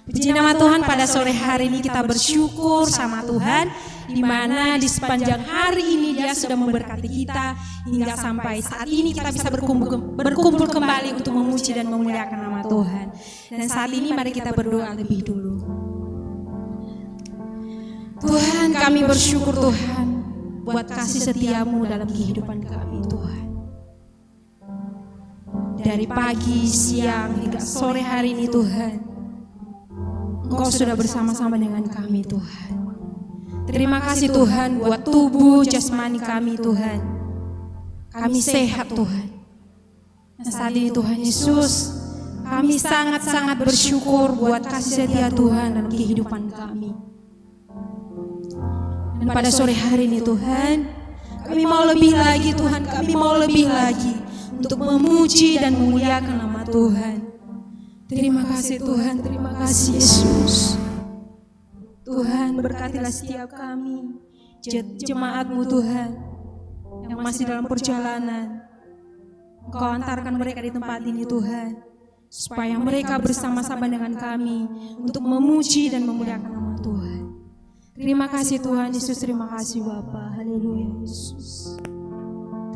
Puji nama Tuhan, pada sore hari ini kita bersyukur sama Tuhan, di mana di sepanjang hari ini Dia sudah memberkati kita hingga sampai saat ini kita bisa berkumpul kembali untuk memuji dan memuliakan nama Tuhan. Dan saat ini mari kita berdoa lebih dulu. Tuhan, kami bersyukur Tuhan buat kasih setia-Mu dalam kehidupan kami Tuhan. Dari pagi, siang hingga sore hari ini Tuhan, Engkau sudah bersama-sama dengan kami Tuhan. Terima kasih Tuhan buat tubuh jasmani kami Tuhan. Kami sehat Tuhan. Nah, saat ini Tuhan Yesus, kami sangat-sangat bersyukur buat kasih setia Tuhan dalam kehidupan kami. Dan pada sore hari ini Tuhan, kami mau lebih lagi Tuhan, kami mau lebih lagi untuk memuji dan memuliakan nama Tuhan. Terima kasih Tuhan, terima kasih Yesus. Tuhan, berkatilah setiap kami, jemaat-Mu Tuhan, yang masih dalam perjalanan. Engkau antarkan mereka di tempat ini Tuhan, supaya mereka bersama-sama dengan kami untuk memuji dan memuliakan nama Tuhan. Terima kasih Tuhan Yesus, terima kasih Bapa. Haleluya Yesus.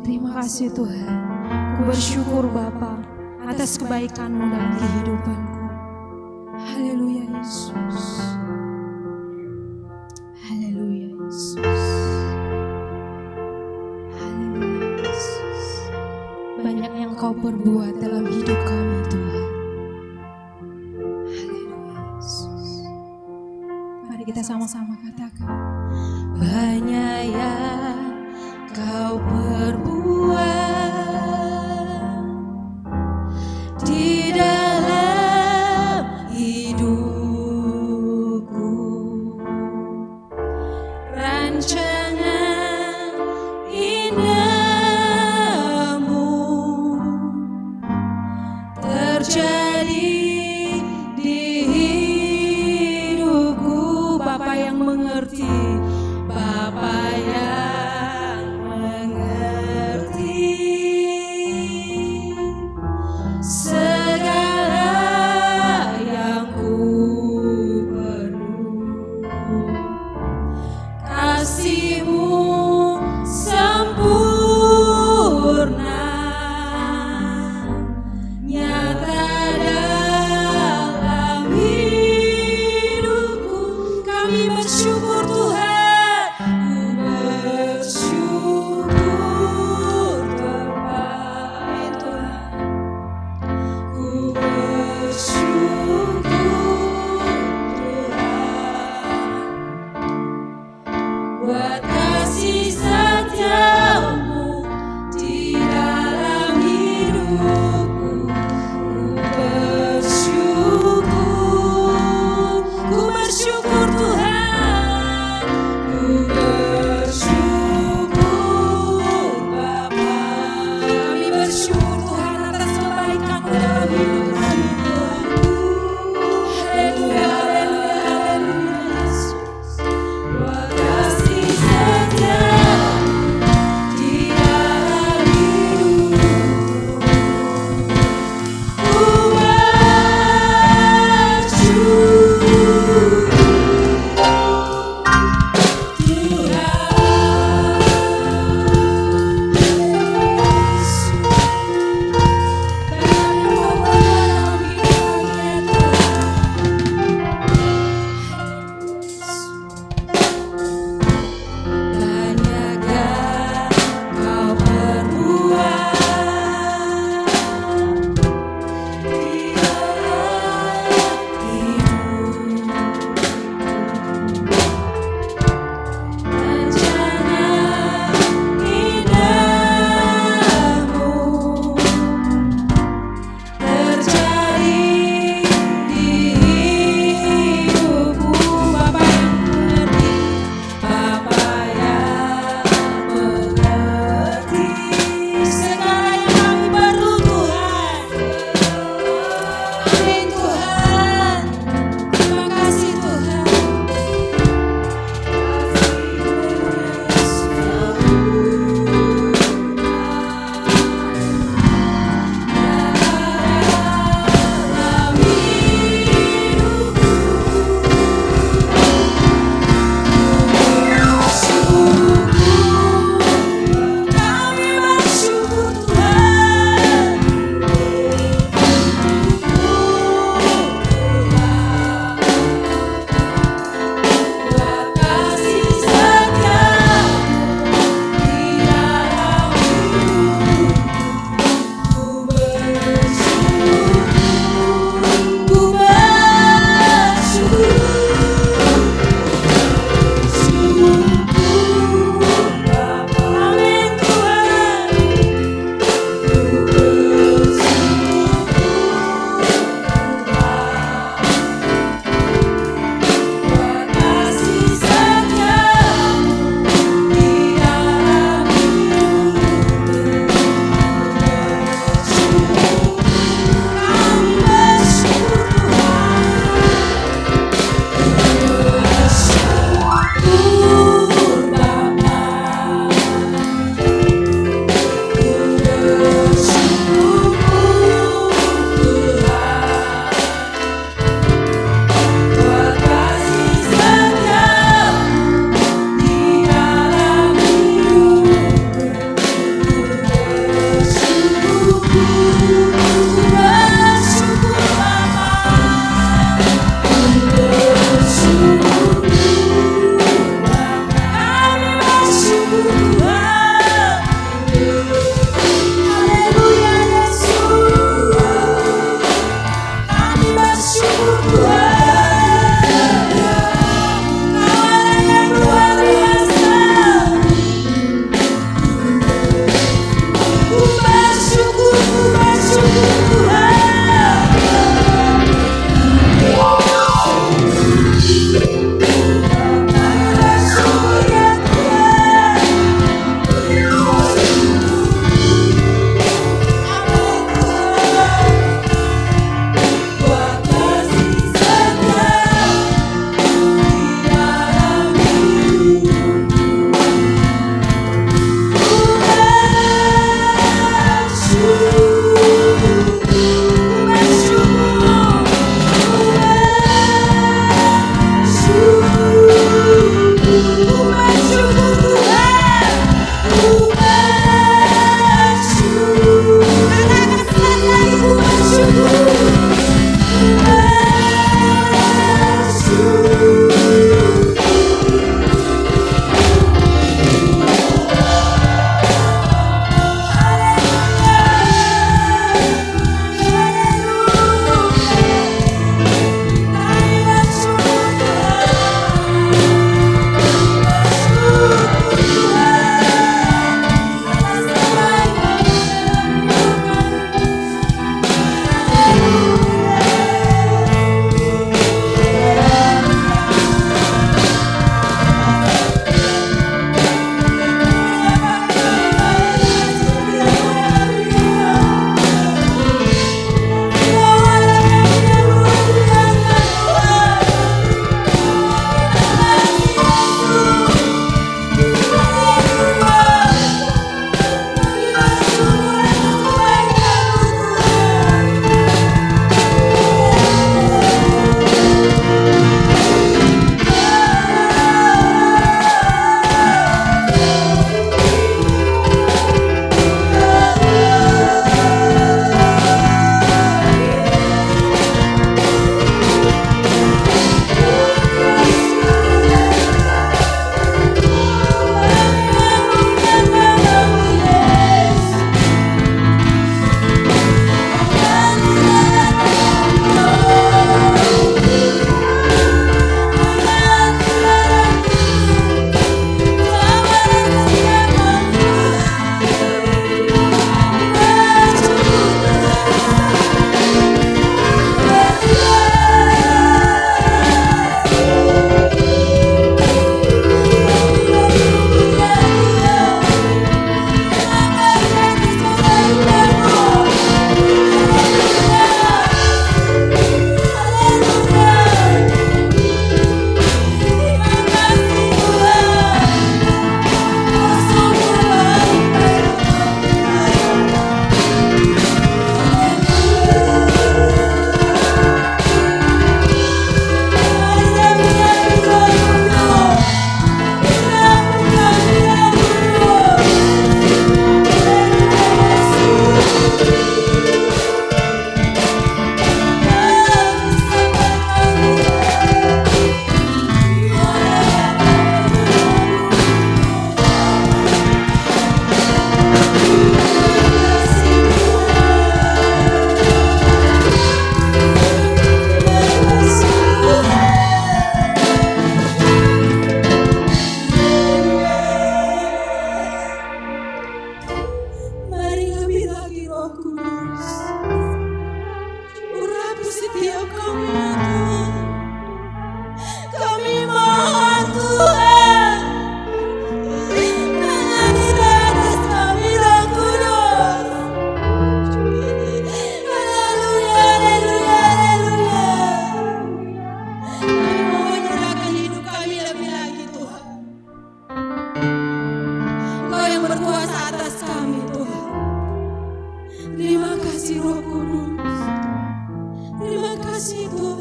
Terima kasih Tuhan, aku bersyukur Bapa atas kebaikan-Mu dalam kehidupanku. Haleluya Yesus. Haleluya Yesus. Haleluya Yesus. Banyak yang Kau perbuat dalam hidup kami Tuhan. Haleluya Yesus. Mari kita sama-sama katakan, banyak yang Kau perbuat di dalam hidupku, rancangan indah-Mu terjadi di hidupku. Bapa yang mengerti, Bapa yang mengerti.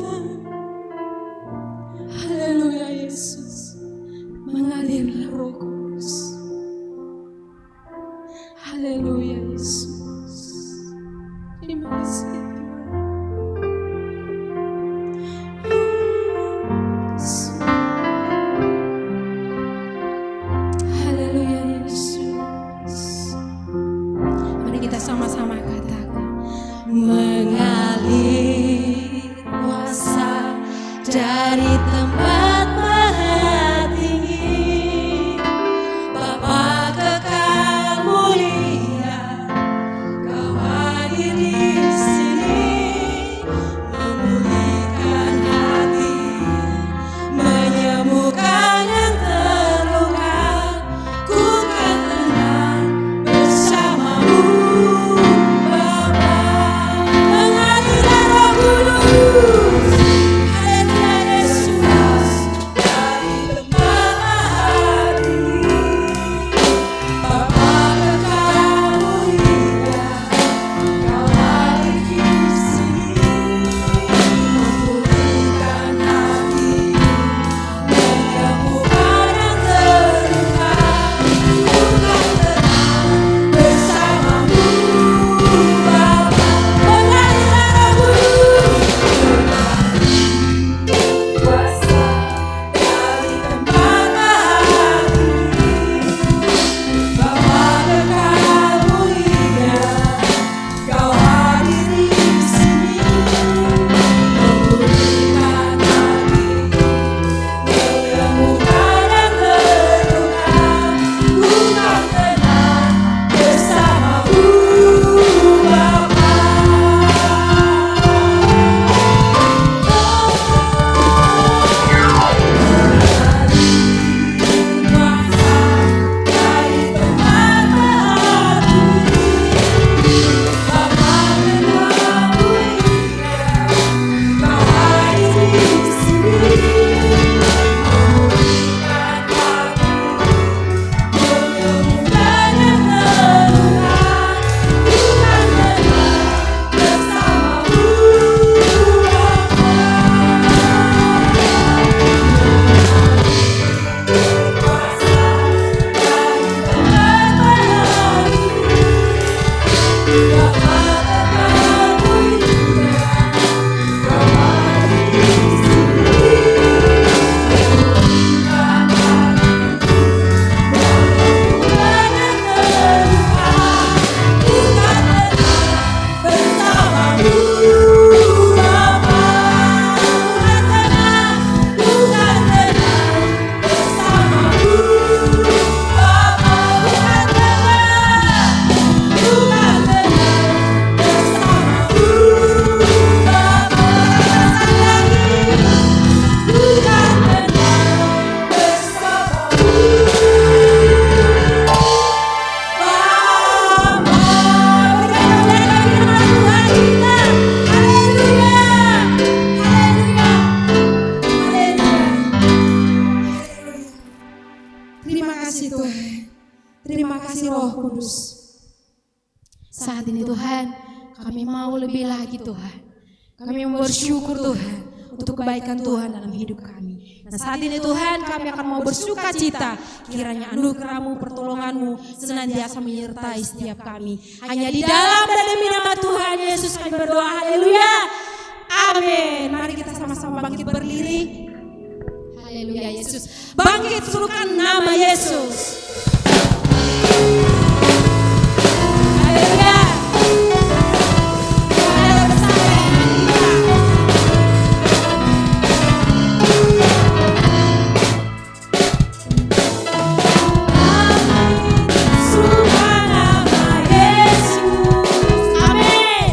Tuhan. Haleluya Yesus. Mengalirlah Roh Kudus. Haleluya Yesus. Terima kasih Tuhan. Haleluya Yesus. Mari kita sama-sama katakan. Mengalir kuasa dari tempat maha tinggi, Bapa kekal mulia, Kau hadir di sini, memulihkan hati, menyembuhkan yang terluka. Ku kan tenang bersamamu, Bapa. Mengalirlah Roh Kudus. Haleluya Yesus. Dari tempat maha tinggi, Bapa kekal mulia, Kau hadir di sini, memulihkan hati, menyembuhkan yang terluka. Ku kan tenang bersamamu, Bapa. Mengalirlah Roh Kudus. Kuasa dari tempat maha tinggi, Bapa kekal mulia, Kau hadir di sini, memulihkan hati, menyembuhkan yang terluka. Ku kan tenang bersamamu, Bapa. Terima kasih Tuhan. Terima kasih Roh Kudus. Saat ini Tuhan, kami mau lebih lagi Tuhan. Kami mau bersyukur Tuhan untuk kebaikan Tuhan dalam hidup kami. Nah saat ini Tuhan, kami akan mau bersuka cita. Kiranya anugerah-Mu, pertolongan-Mu senantiasa menyertai setiap kami. Hanya di dalam dan demi nama Tuhan Yesus kami berdoa. Haleluya. Amin. Mari kita sama-sama bangkit berdiri. Haleluya Yesus. Bangkit serukan nama Yesus. Haleluya. Ada bersama dengan kita. Serukan nama Yesus. Amin.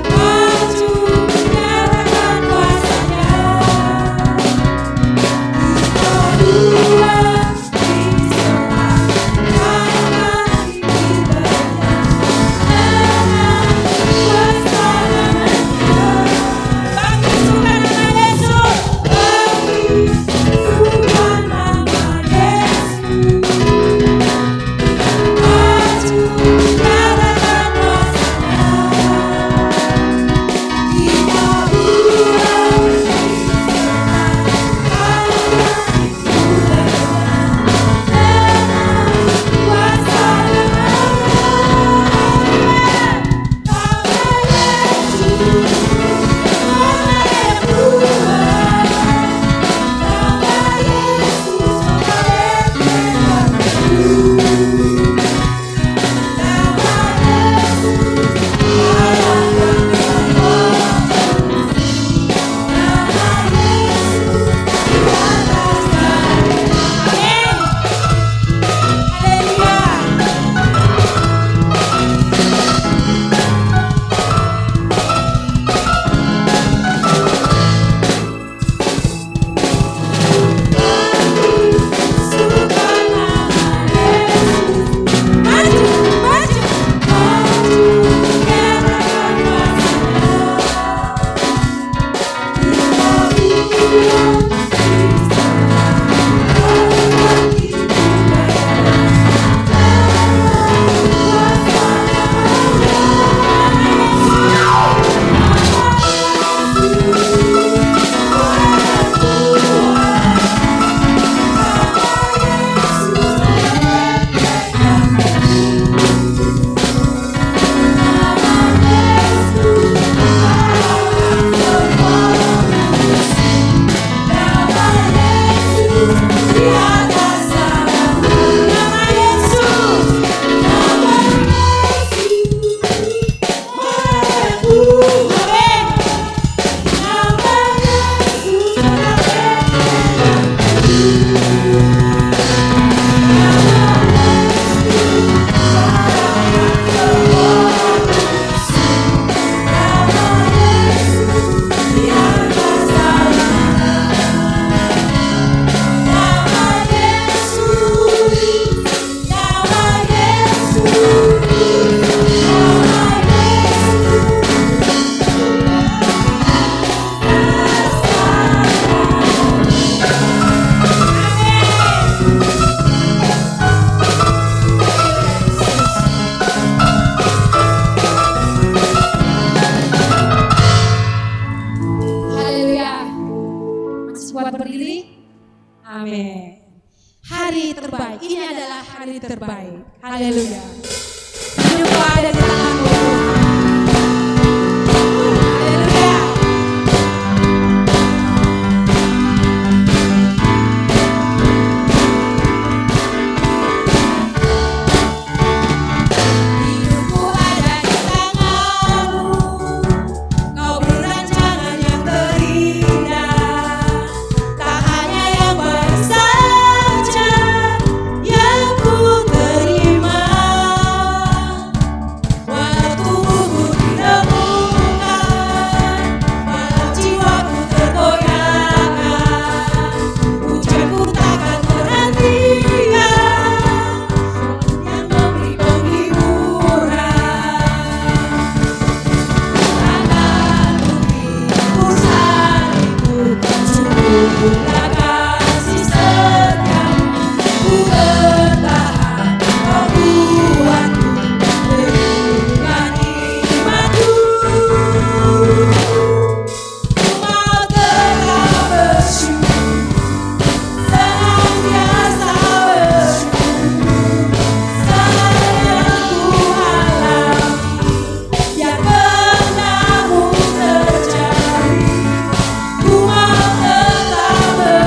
Maju nyatakan kuasa-Nya. Kita dua di terbaik. Haleluya. Hidupku ada di tangan-Mu Tuhan. Haleluya. Hidupku ada di tangan-Mu. Kau berencana yang terindah. Tak hanya yang baik saja yang ku terima. Walau tubuhku diremukkan, walau jiwaku tergoyahkan, ujarku takkan terhentikan, yang memberi penghiburan. Akan ku salibku, sungguhlah kasih setiamu, ku bertahan, kau buatku dengan imanku. Ku mau tetap bersyukur, senantiasa bersyukur. Segala yang ku alami, yang pernah-Mu terjadi, ku mau tetap bersyukur.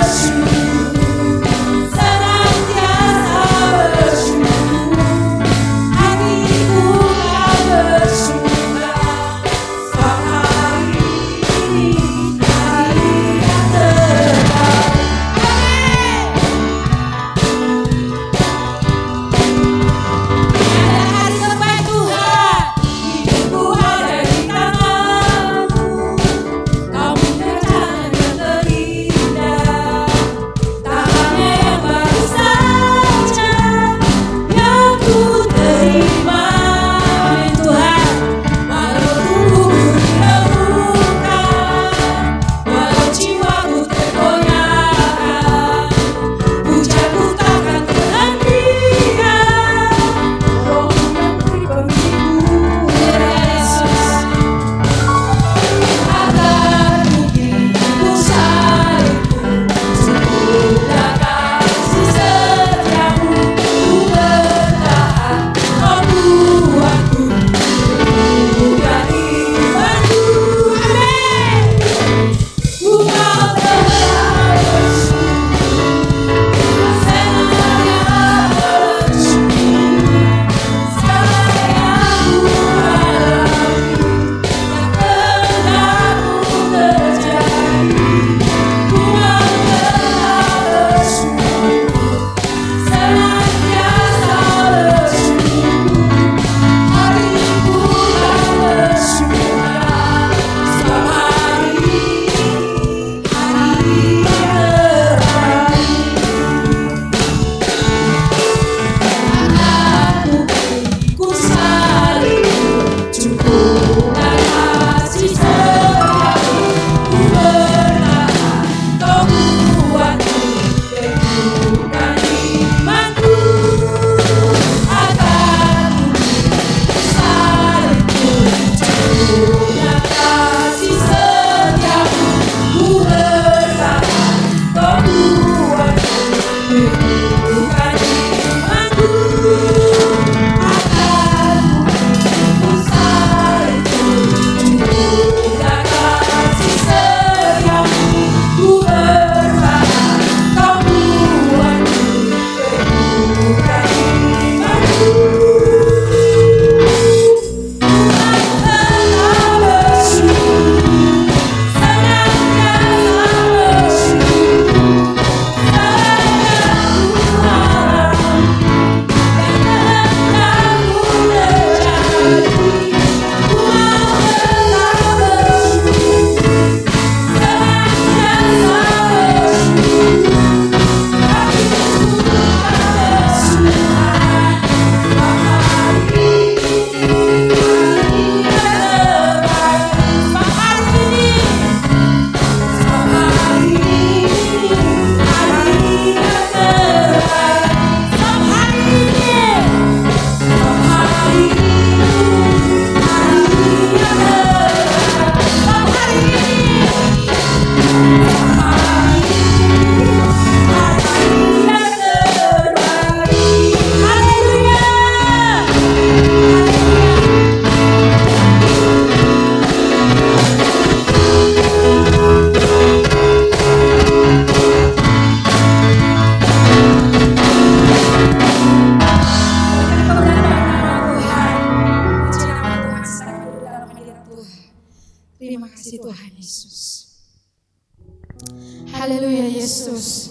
Haleluya Yesus.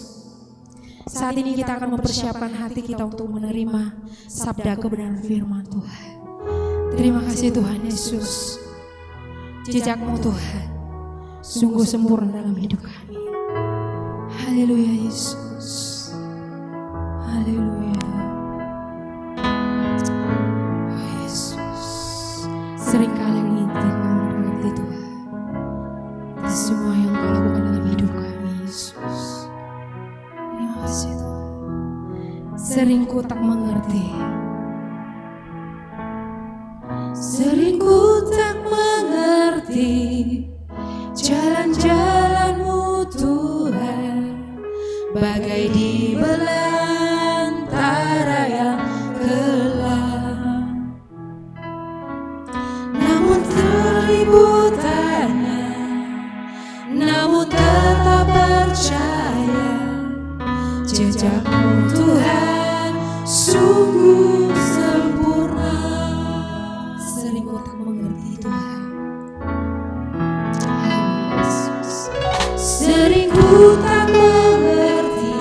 Saat ini kita akan mempersiapkan hati kita untuk menerima sabda kebenaran firman Tuhan. Terima kasih Tuhan Yesus. Jejak-Mu Tuhan sungguh sempurna dalam hidup kami. Haleluya Yesus. Haleluya. Oh Yesus. Seringkali tidak mengerti Tuhan atas semua yang Kau lakukan dalam hidup kami Yesus. Terima kasih Tuhan. Sering ku tak mengerti. Sering ku tak mengerti jalan-jalan-Mu Tuhan, bagai di belantara yang gelap. Namun terlibu tanya, namun tetap percaya, jejak-Mu Tuhan sungguh sempurna. Sering ku tak mengerti Tuhan. Sering ku tak mengerti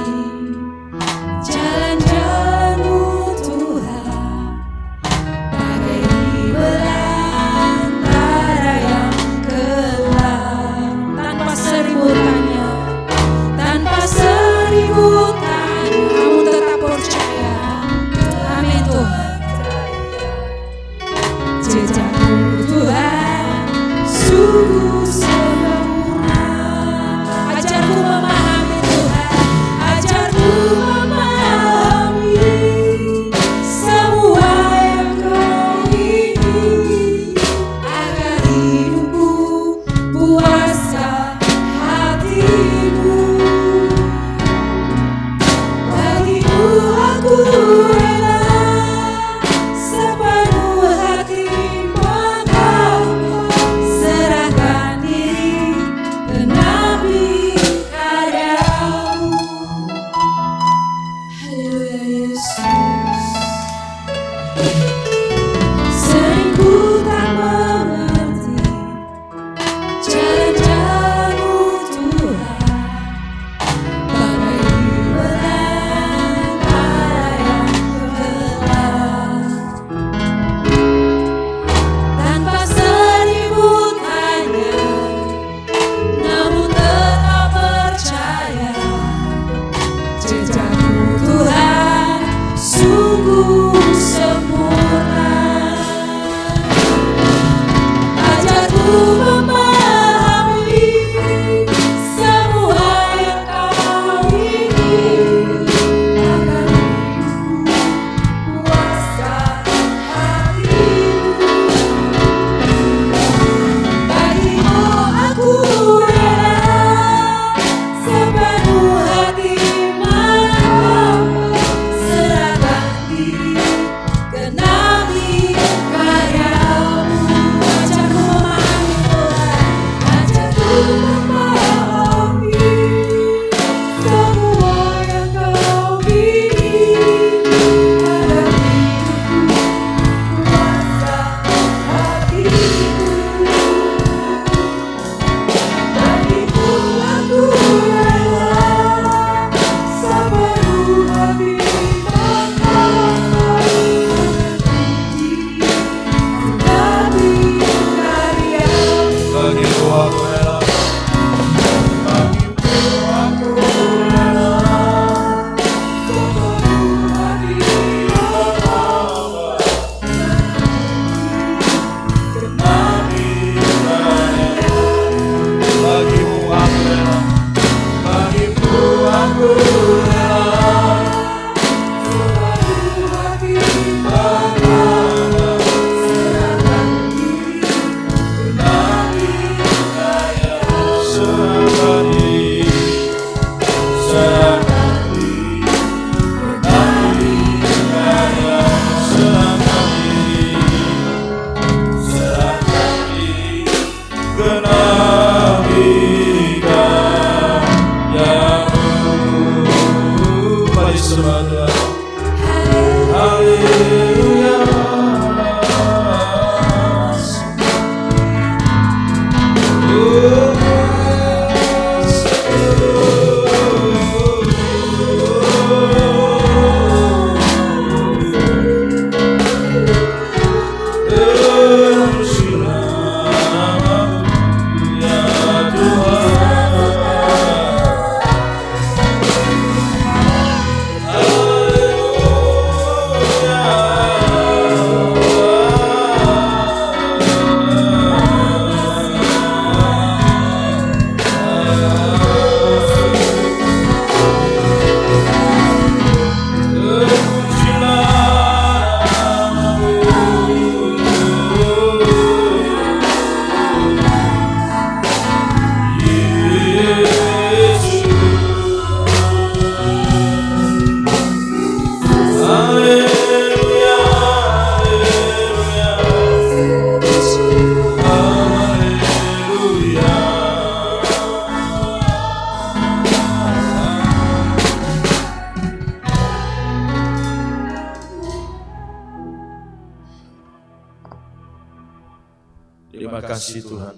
kasih Tuhan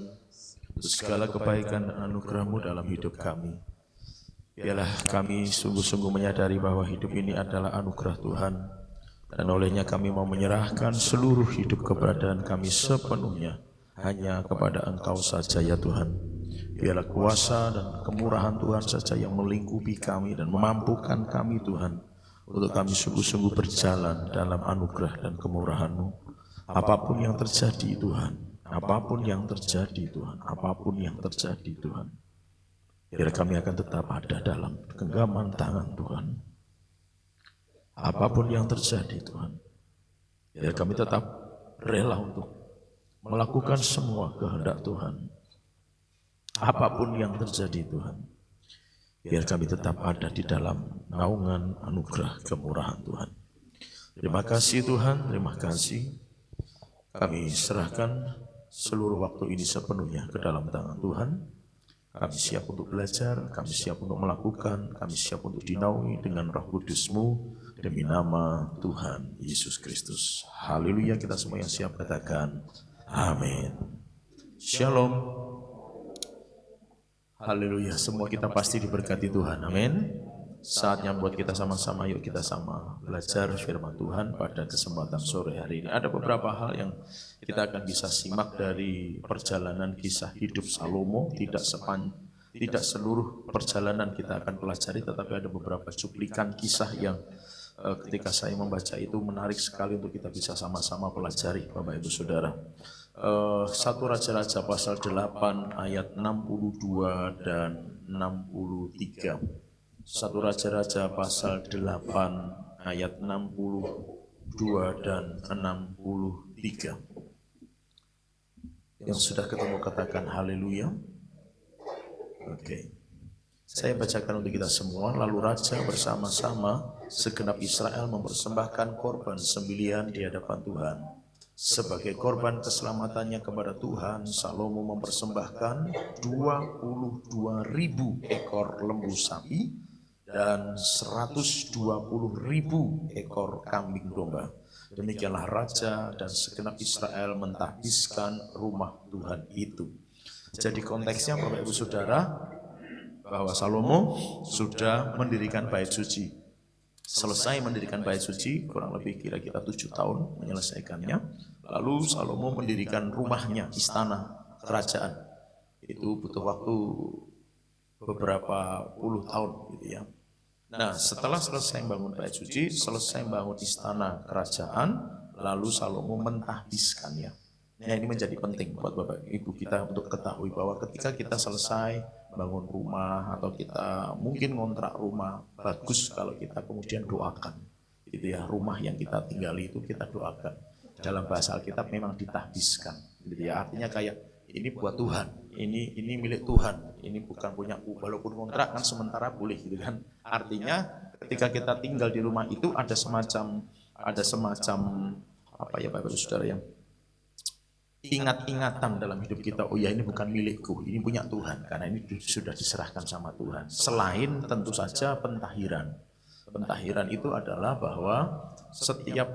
untuk segala kebaikan dan anugerah-Mu dalam hidup kami. Biarlah kami sungguh-sungguh menyadari bahwa hidup ini adalah anugerah Tuhan, dan olehnya kami mau menyerahkan seluruh hidup keberadaan kami sepenuhnya hanya kepada Engkau saja ya Tuhan. Biarlah kuasa dan kemurahan Tuhan saja yang melingkupi kami dan memampukan kami Tuhan, untuk kami sungguh-sungguh berjalan dalam anugerah dan kemurahan-Mu. Apapun yang terjadi Tuhan, apapun yang terjadi Tuhan, apapun yang terjadi Tuhan, biar kami akan tetap ada dalam genggaman tangan Tuhan. Apapun yang terjadi Tuhan, biar kami tetap rela untuk melakukan semua kehendak Tuhan. Apapun yang terjadi Tuhan, biar kami tetap ada di dalam naungan anugerah kemurahan Tuhan. Terima kasih Tuhan, terima kasih. Kami serahkan seluruh waktu ini sepenuhnya ke dalam tangan Tuhan. Kami siap untuk belajar, kami siap untuk melakukan, kami siap untuk dinaungi dengan Roh Kudus-Mu demi nama Tuhan Yesus Kristus. Haleluya, kita semua yang siap katakan amin. Shalom. Haleluya, semua kita pasti diberkati Tuhan, amin. Saatnya buat kita sama-sama, yuk kita sama belajar firman Tuhan pada kesempatan sore hari ini. Ada beberapa hal yang kita akan bisa simak dari perjalanan kisah hidup Salomo. Tidak seluruh perjalanan kita akan pelajari, tetapi ada beberapa cuplikan kisah yang ketika saya membaca itu menarik sekali untuk kita bisa sama-sama pelajari, Bapak Ibu Saudara. 1 Raja-Raja pasal 8 ayat 62 dan 63. 1 Raja-Raja pasal 8 ayat 62 dan 63. Yang sudah ketemu katakan haleluya. Oke. Saya bacakan untuk kita semua. Lalu raja bersama-sama segenap Israel mempersembahkan korban sembelihan di hadapan Tuhan. Sebagai korban keselamatannya kepada Tuhan, Salomo mempersembahkan 22.000 ekor lembu sapi dan 120.000 ekor kambing domba. Demikianlah raja dan segenap Israel mentahbiskan rumah Tuhan itu. Jadi konteksnya Bapak Ibu Saudara, bahwa Salomo sudah mendirikan bait suci. Selesai mendirikan bait suci, kurang lebih kira-kira 7 tahun menyelesaikannya. Lalu Salomo mendirikan rumahnya, istana kerajaan. Itu butuh waktu beberapa puluh tahun gitu ya. Nah, setelah selesai membangun bait suci, selesai membangun istana kerajaan, lalu Salomo mentahbiskannya. Nah, ini menjadi penting buat Bapak Ibu kita untuk ketahui bahwa ketika kita selesai bangun rumah atau kita mungkin ngontrak rumah, bagus kalau kita kemudian doakan. Gitu ya, rumah yang kita tinggali itu kita doakan. Dalam bahasa Alkitab memang ditahbiskan. Gitu ya, artinya kayak ini buat Tuhan, ini milik Tuhan, ini bukan punyaku. Walaupun kontrak kan sementara boleh gitu kan. Artinya ketika kita tinggal di rumah itu ada semacam apa ya Bapak Saudara yang ingat-ingatan dalam hidup kita, oh ya ini bukan milikku, ini punya Tuhan, karena ini sudah diserahkan sama Tuhan. Selain tentu saja pentahiran. Pentahiran itu adalah bahwa setiap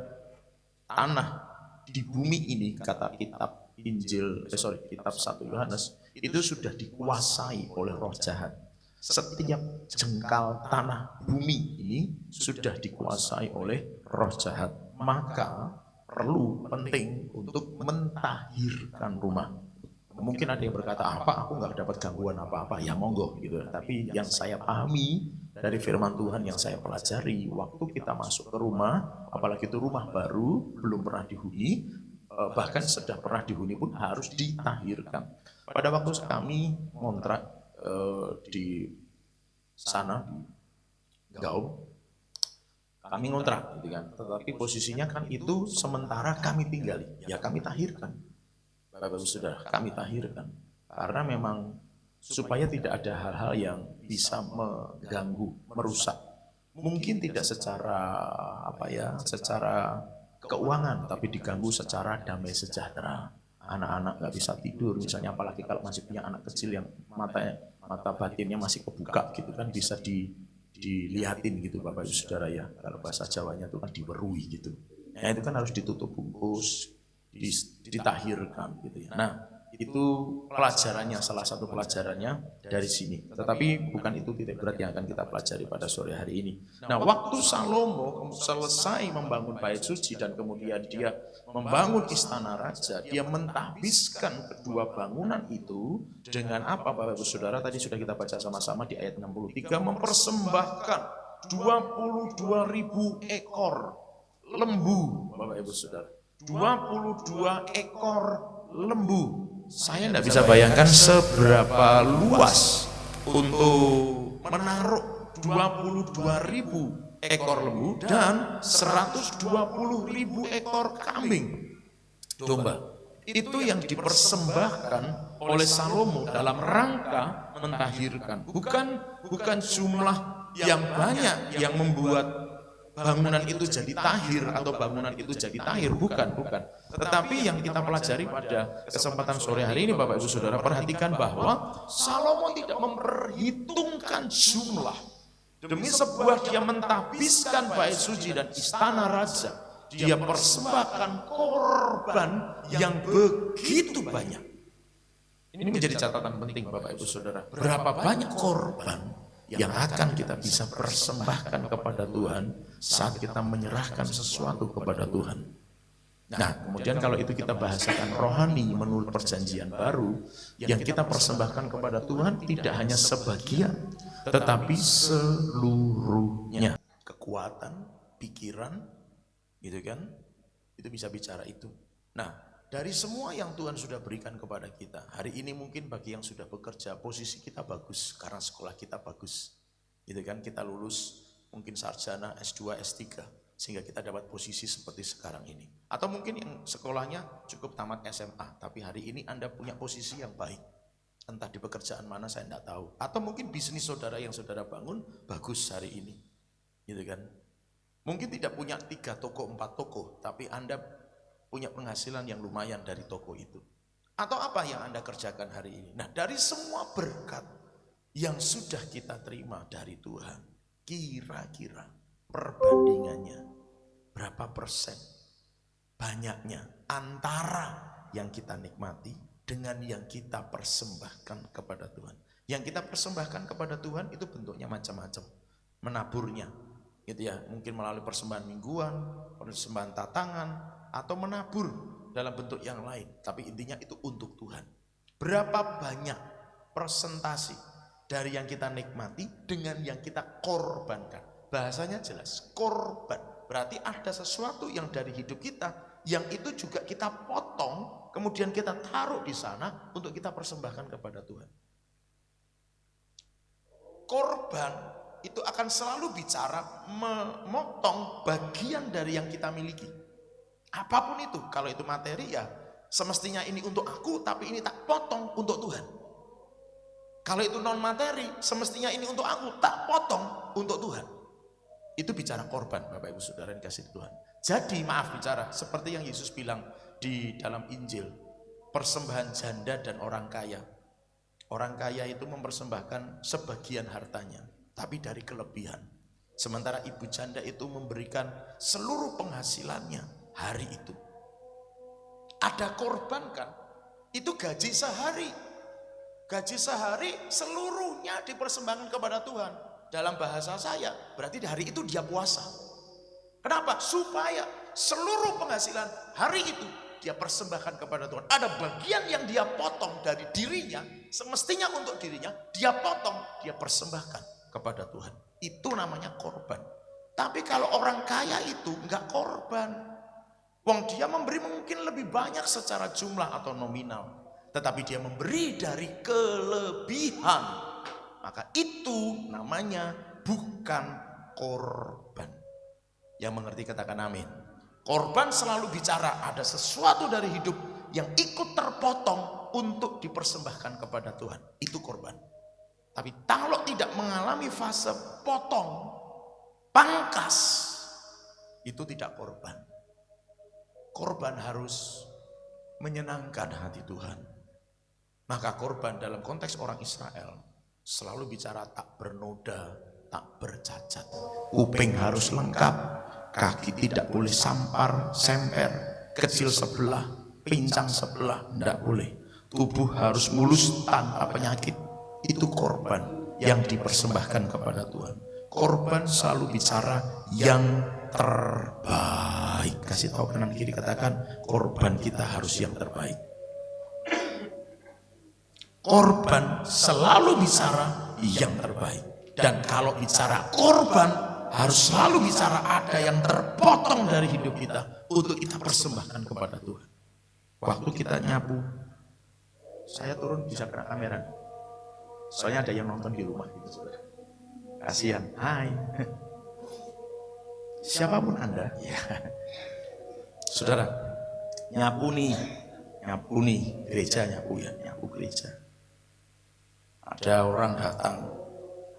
tanah di bumi ini, kata kitab kitab 1 Yohanes, itu sudah dikuasai oleh roh jahat. Setiap jengkal tanah bumi ini sudah dikuasai oleh roh jahat. Maka perlu penting untuk mentahirkan rumah. Mungkin ada yang berkata, apa aku nggak dapat gangguan apa-apa, ya monggo gitu. Tapi yang saya pahami dari firman Tuhan yang saya pelajari, waktu kita masuk ke rumah, apalagi itu rumah baru, belum pernah dihuni, bahkan sudah pernah dihuni pun harus ditahirkan. Pada waktu kami ngontrak di sana, di Gaul, kami ngontrak gitu kan, tetapi posisinya kan itu sementara kami tinggali, ya kami tahirkan. Bapak Ibu Saudara, kami tahirkan. Karena memang supaya tidak ada hal-hal yang bisa mengganggu, merusak. Mungkin tidak secara secara keuangan, tapi diganggu secara damai sejahtera. Anak-anak nggak bisa tidur, misalnya apalagi kalau masih punya anak kecil yang mata batinnya masih kebuka gitu kan, bisa dilihatin gitu Bapak Ibu Saudara ya. Kalau bahasa Jawanya itu kan diwerui gitu. Nah itu kan harus ditutup bungkus, ditahirkan gitu ya. Nah Itu pelajarannya, salah satu pelajarannya dari sini. Tetapi bukan itu titik berat yang akan kita pelajari pada sore hari ini. Nah, waktu Salomo selesai membangun bait suci dan kemudian dia membangun istana raja, dia mentahbiskan kedua bangunan itu dengan apa, Bapak Ibu Saudara? Tadi sudah kita baca sama-sama di ayat 63, mempersembahkan 22.000 ekor lembu, Bapak Ibu Saudara. 22 ekor lembu. Saya tidak bisa bayangkan seberapa luas untuk menaruh 22.000 ekor lembu dan 120.000 ekor kambing domba. Itu yang dipersembahkan oleh Salomo dalam rangka mentahirkan. Bukan jumlah yang banyak yang membuat bangunan itu jadi tahir atau bangunan itu jadi tahir, bukan. Tetapi yang kita pelajari pada kesempatan sore hari ini, Bapak Ibu Saudara, perhatikan bahwa Salomo tidak memperhitungkan jumlah. Demi sebuah dia mentahbiskan bait suci dan istana raja, dia persembahkan korban yang begitu banyak. Ini menjadi catatan penting, Bapak Ibu Saudara. Berapa banyak korban yang akan kita bisa persembahkan kepada Tuhan saat kita menyerahkan sesuatu kepada Tuhan. Nah, kemudian kalau itu kita bahasakan rohani menurut perjanjian baru, yang kita persembahkan kepada Tuhan tidak hanya sebagian, tetapi seluruhnya. Kekuatan, pikiran, gitu kan, itu bisa bicara itu. Nah, dari semua yang Tuhan sudah berikan kepada kita, hari ini mungkin bagi yang sudah bekerja, posisi kita bagus karena sekolah kita bagus. Gitu kan, kita lulus mungkin sarjana S2, S3 sehingga kita dapat posisi seperti sekarang ini. Atau mungkin yang sekolahnya cukup tamat SMA, tapi hari ini Anda punya posisi yang baik. Entah di pekerjaan mana saya tidak tahu. Atau mungkin bisnis saudara yang saudara bangun bagus hari ini. Gitu kan. Mungkin tidak punya 3 toko, 4 toko, tapi Anda punya penghasilan yang lumayan dari toko itu. Atau apa yang Anda kerjakan hari ini? Nah, dari semua berkat yang sudah kita terima dari Tuhan, kira-kira perbandingannya berapa persen banyaknya antara yang kita nikmati dengan yang kita persembahkan kepada Tuhan. Yang kita persembahkan kepada Tuhan itu bentuknya macam-macam. Menaburnya, gitu ya, mungkin melalui persembahan mingguan, persembahan tatangan, atau menabur dalam bentuk yang lain, tapi intinya itu untuk Tuhan. Berapa banyak persentase dari yang kita nikmati dengan yang kita korbankan? Bahasanya jelas, korban. Berarti ada sesuatu yang dari hidup kita yang itu juga kita potong, kemudian kita taruh di sana untuk kita persembahkan kepada Tuhan. Korban itu akan selalu bicara memotong bagian dari yang kita miliki. Apapun itu, kalau itu materi ya semestinya ini untuk aku, tapi ini tak potong untuk Tuhan. Kalau itu non materi, semestinya ini untuk aku, tak potong untuk Tuhan. Itu bicara korban, Bapak Ibu Saudara yang kasih Tuhan. Jadi maaf bicara, seperti yang Yesus bilang di dalam Injil, persembahan janda dan orang kaya. Orang kaya itu mempersembahkan sebagian hartanya, tapi dari kelebihan. Sementara ibu janda itu memberikan seluruh penghasilannya hari itu. Ada korban kan? Itu gaji sehari. Gaji sehari seluruhnya dipersembahkan kepada Tuhan. Dalam bahasa saya, berarti di hari itu dia puasa. Kenapa? Supaya seluruh penghasilan hari itu dia persembahkan kepada Tuhan. Ada bagian yang dia potong dari dirinya, semestinya untuk dirinya, dia potong, dia persembahkan kepada Tuhan. Itu namanya korban. Tapi kalau orang kaya itu enggak korban. Wong dia memberi mungkin lebih banyak secara jumlah atau nominal, tetapi dia memberi dari kelebihan. Maka itu namanya bukan korban. Yang mengerti katakan amin. Korban selalu bicara ada sesuatu dari hidup yang ikut terpotong untuk dipersembahkan kepada Tuhan. Itu korban. Tapi kalau tidak mengalami fase potong, pangkas, itu tidak korban. Korban harus menyenangkan hati Tuhan. Maka korban dalam konteks orang Israel selalu bicara tak bernoda, tak bercacat. Kuping harus lengkap, kaki tidak boleh sampar, semper, kecil sebelah, pincang sebelah, tidak boleh. tubuh harus mulus tanpa penyakit. Itu korban yang dipersembahkan kepada Tuhan. Korban selalu bicara yang terbaik. Kasih tahu kanan kiri, katakan korban kita harus yang terbaik. Korban selalu bicara yang terbaik. Dan kalau bicara korban, harus selalu bicara ada yang terpotong dari hidup kita untuk kita persembahkan kepada Tuhan. Waktu kita nyapu, saya turun bisa kena kamera. Soalnya ada yang nonton di rumah gitu, saudara. Kasihan, hai. Siapapun Anda, ya. Saudara, nyapu nih, gereja nyapu gereja. Ada orang datang,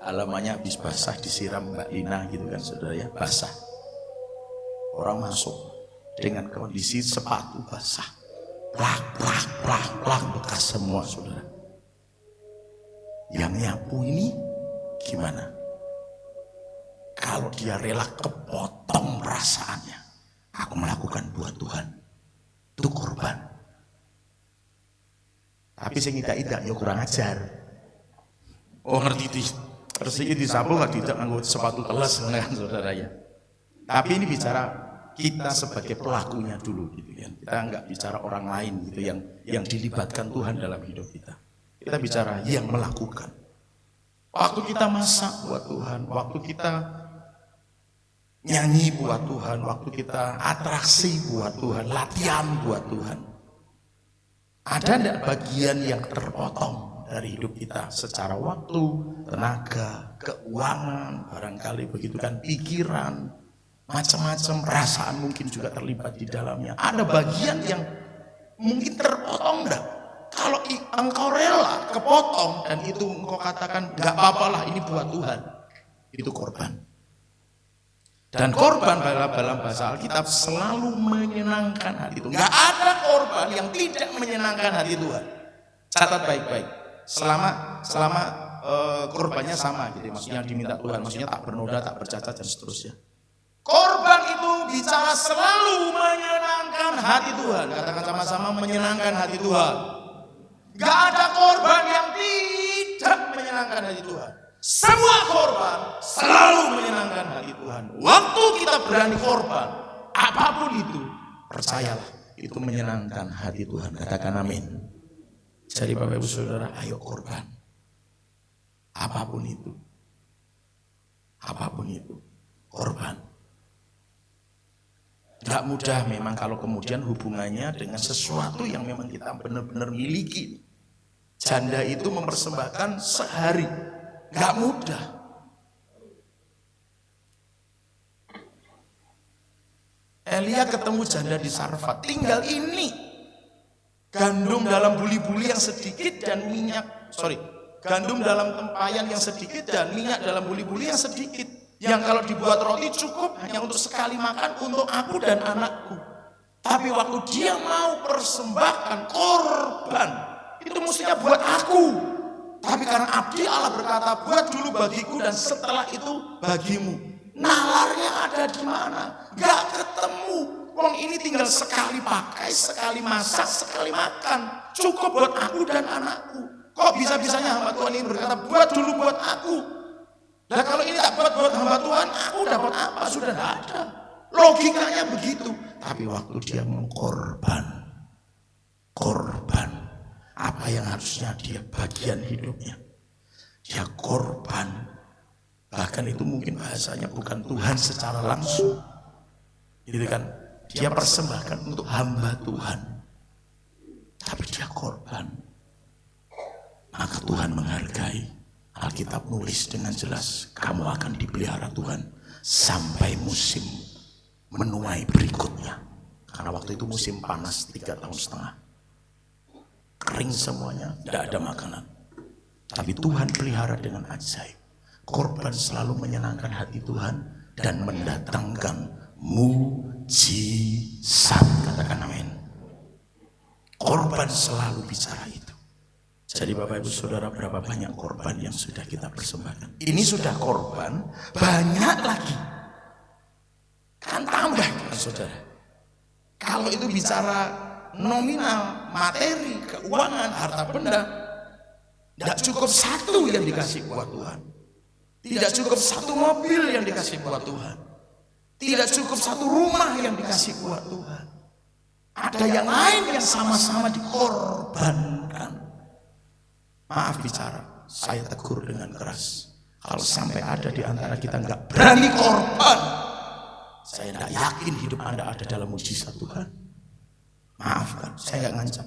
halamannya habis basah, disiram Mbak Lina gitu kan, saudara ya, basah. Orang masuk dengan kondisi sepatu basah, plak, bekas semua, saudara. Yang nyapu ini gimana? Kalau dia rela kepotong perasaannya, aku melakukan buat Tuhan, itu korban. Tapi sing tidak ya kurang ajar. Oh ngerti itu, terus ini disapu nggak tidak nganggo sepatu teles kan, saudara ya. Tapi ini bicara kita sebagai pelakunya dulu gitu ya. Kita nggak bicara orang lain gitu yang dilibatkan Tuhan dalam hidup kita. Kita bicara yang melakukan. Waktu kita masak buat Tuhan, waktu kita nyanyi buat Tuhan, waktu kita atraksi buat Tuhan, latihan buat Tuhan. Ada enggak bagian yang terpotong dari hidup kita secara waktu, tenaga, keuangan, barangkali begitu kan, pikiran, macam-macam perasaan mungkin juga terlibat di dalamnya. Ada bagian yang mungkin terpotong enggak? Kalau engkau rela kepotong dan itu engkau katakan enggak apa-apalah ini buat Tuhan, itu korban. Dan korban dalam bahasa Alkitab selalu menyenangkan hati Tuhan. Enggak ada korban yang tidak menyenangkan hati Tuhan. Catat baik-baik. Selama korbannya sama gitu, maksudnya diminta Tuhan, maksudnya tak bernoda, tak bercacat dan seterusnya. Korban itu bicara selalu menyenangkan hati Tuhan. Katakan sama-sama, menyenangkan hati Tuhan. Gak ada korban yang tidak menyenangkan hati Tuhan. Semua korban selalu menyenangkan hati Tuhan. Waktu kita berani korban, apapun itu, percayalah, itu menyenangkan hati Tuhan. Katakan amin. Jadi Bapak Ibu Saudara, ayo korban. Apapun itu, korban. Gak mudah memang kalau kemudian hubungannya dengan sesuatu yang memang kita benar-benar miliki. Janda itu mempersembahkan sehari, gak mudah. Elia ketemu janda di Sarfat, tinggal ini. Gandum dalam buli-buli yang sedikit dan gandum dalam tempayan yang sedikit dan minyak dalam buli-buli yang sedikit. Yang kalau dibuat roti cukup hanya untuk sekali makan untuk aku dan anakku. Tapi waktu dia mau persembahkan korban, itu mestinya buat aku. Tapi karena abdi Allah berkata, buat dulu bagiku dan setelah itu bagimu. Nalarnya ada di mana? Gak ketemu. Wong ini tinggal sekali pakai, sekali masak, sekali makan. Cukup buat aku dan anakku. Kok bisa-bisanya hamba Tuhan ini berkata, buat dulu buat aku. Nah kalau ini tak buat hamba Tuhan, aku dapat apa? Sudah tidak ada. Logikanya begitu. Tapi waktu dia mau korban. Apa yang harusnya dia bagian hidupnya. Dia korban. Bahkan itu mungkin bahasanya bukan Tuhan secara langsung. Gitu kan. Dia persembahkan untuk hamba Tuhan. Tapi dia korban. Maka Tuhan menghargai. Alkitab nulis dengan jelas, kamu akan dipelihara Tuhan sampai musim menuai berikutnya. Karena waktu itu musim panas 3,5 tahun. Kering semuanya, tidak ada makanan. Tapi Tuhan pelihara dengan ajaib. Korban selalu menyenangkan hati Tuhan dan mendatangkan mujizat. Katakan amin. Korban selalu bicara itu. Jadi Bapak Ibu Saudara, berapa banyak korban yang sudah kita persembahkan? Ini sudah korban, banyak lagi. Kan tambah kan saudara. Kalau itu bicara nominal, materi, keuangan, harta benda. Tidak cukup satu yang dikasih buat Tuhan. Tidak cukup satu mobil yang dikasih buat Tuhan. Tidak cukup satu rumah yang dikasih buat Tuhan. Ada yang lain yang sama-sama dikorbankan. Maaf bicara, saya tegur dengan keras. Kalau sampai ada di antara kita nggak berani korban, saya tidak yakin hidup Anda ada dalam mujizat Tuhan. Maafkan, saya nggak ngancam.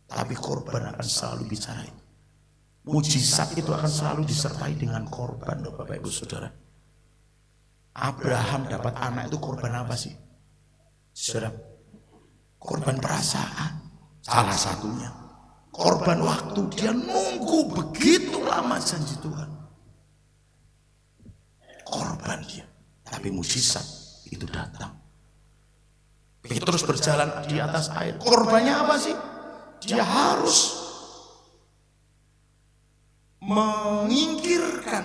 Tapi korban akan selalu bicara itu. Mujizat itu akan selalu disertai dengan korban, Bapak Ibu Saudara. Abraham dapat anak itu korban apa sih? Saudara, korban perasaan, salah satunya. Korban waktu, dia nunggu begitu lama janji Tuhan. Korban dia, tapi mujizat itu datang. Petrus berjalan di atas air. Korbannya apa sih? Dia harus menyingkirkan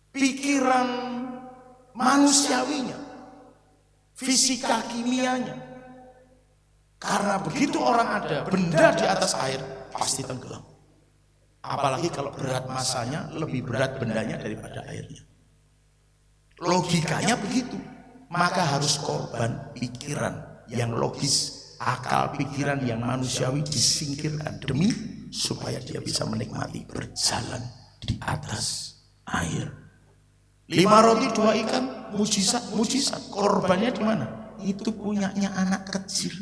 pikiran manusiawinya, fisika kimianya. Karena begitu orang ada benda di atas air, pasti tenggelam. Apalagi kalau berat masanya lebih berat bendanya daripada airnya. Logikanya begitu. Maka harus korban pikiran yang logis, akal pikiran yang manusiawi disingkirkan demi supaya dia bisa menikmati berjalan di atas air. 5 roti 2 ikan, mujizat. Korbannya di mana? Itu punyanya anak kecil.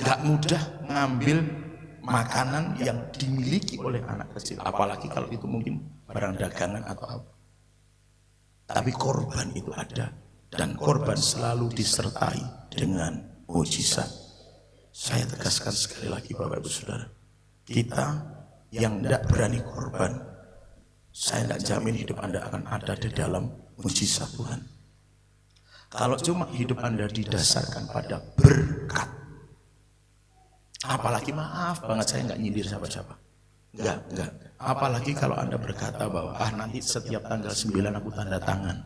Gak mudah mengambil makanan yang dimiliki oleh anak kecil, apalagi kalau itu mungkin barang dagangan atau apa. Tapi korban itu ada, dan korban selalu disertai dengan mujizat. Saya tegaskan sekali lagi Bapak Ibu Saudara, kita yang tidak berani korban, saya tidak jamin hidup Anda akan ada di dalam mujizat Tuhan. Kalau cuma hidup Anda didasarkan pada berkat, apalagi maaf banget saya nggak nyindir siapa-siapa, enggak. Apalagi kalau Anda berkata bahwa nanti setiap tanggal 9 aku tanda tangan,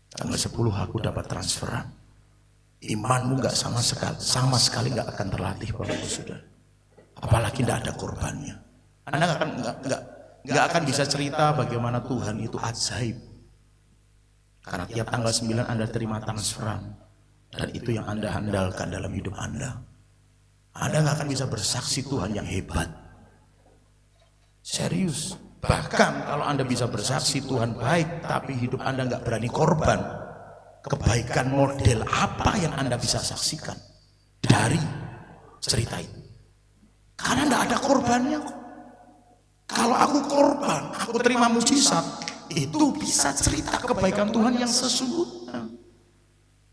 tanggal 10 aku dapat transferan. Imanmu nggak sama sekali nggak akan terlatih Bapak Ibu Saudara. Apalagi tidak ada korbannya. Anda nggak akan bisa cerita bagaimana Tuhan itu ajaib. Karena tiap tanggal 9 Anda terima transferan, dan itu yang Anda andalkan dalam hidup Anda. Anda nggak akan bisa bersaksi Tuhan yang hebat. Serius. Bahkan kalau Anda bisa bersaksi Tuhan baik, tapi hidup Anda nggak berani korban, kebaikan model apa yang Anda bisa saksikan dari cerita itu? Karena nggak ada korbannya kok. Kalau aku korban, aku terima mujizat, itu bisa cerita kebaikan Tuhan yang sesungguhnya.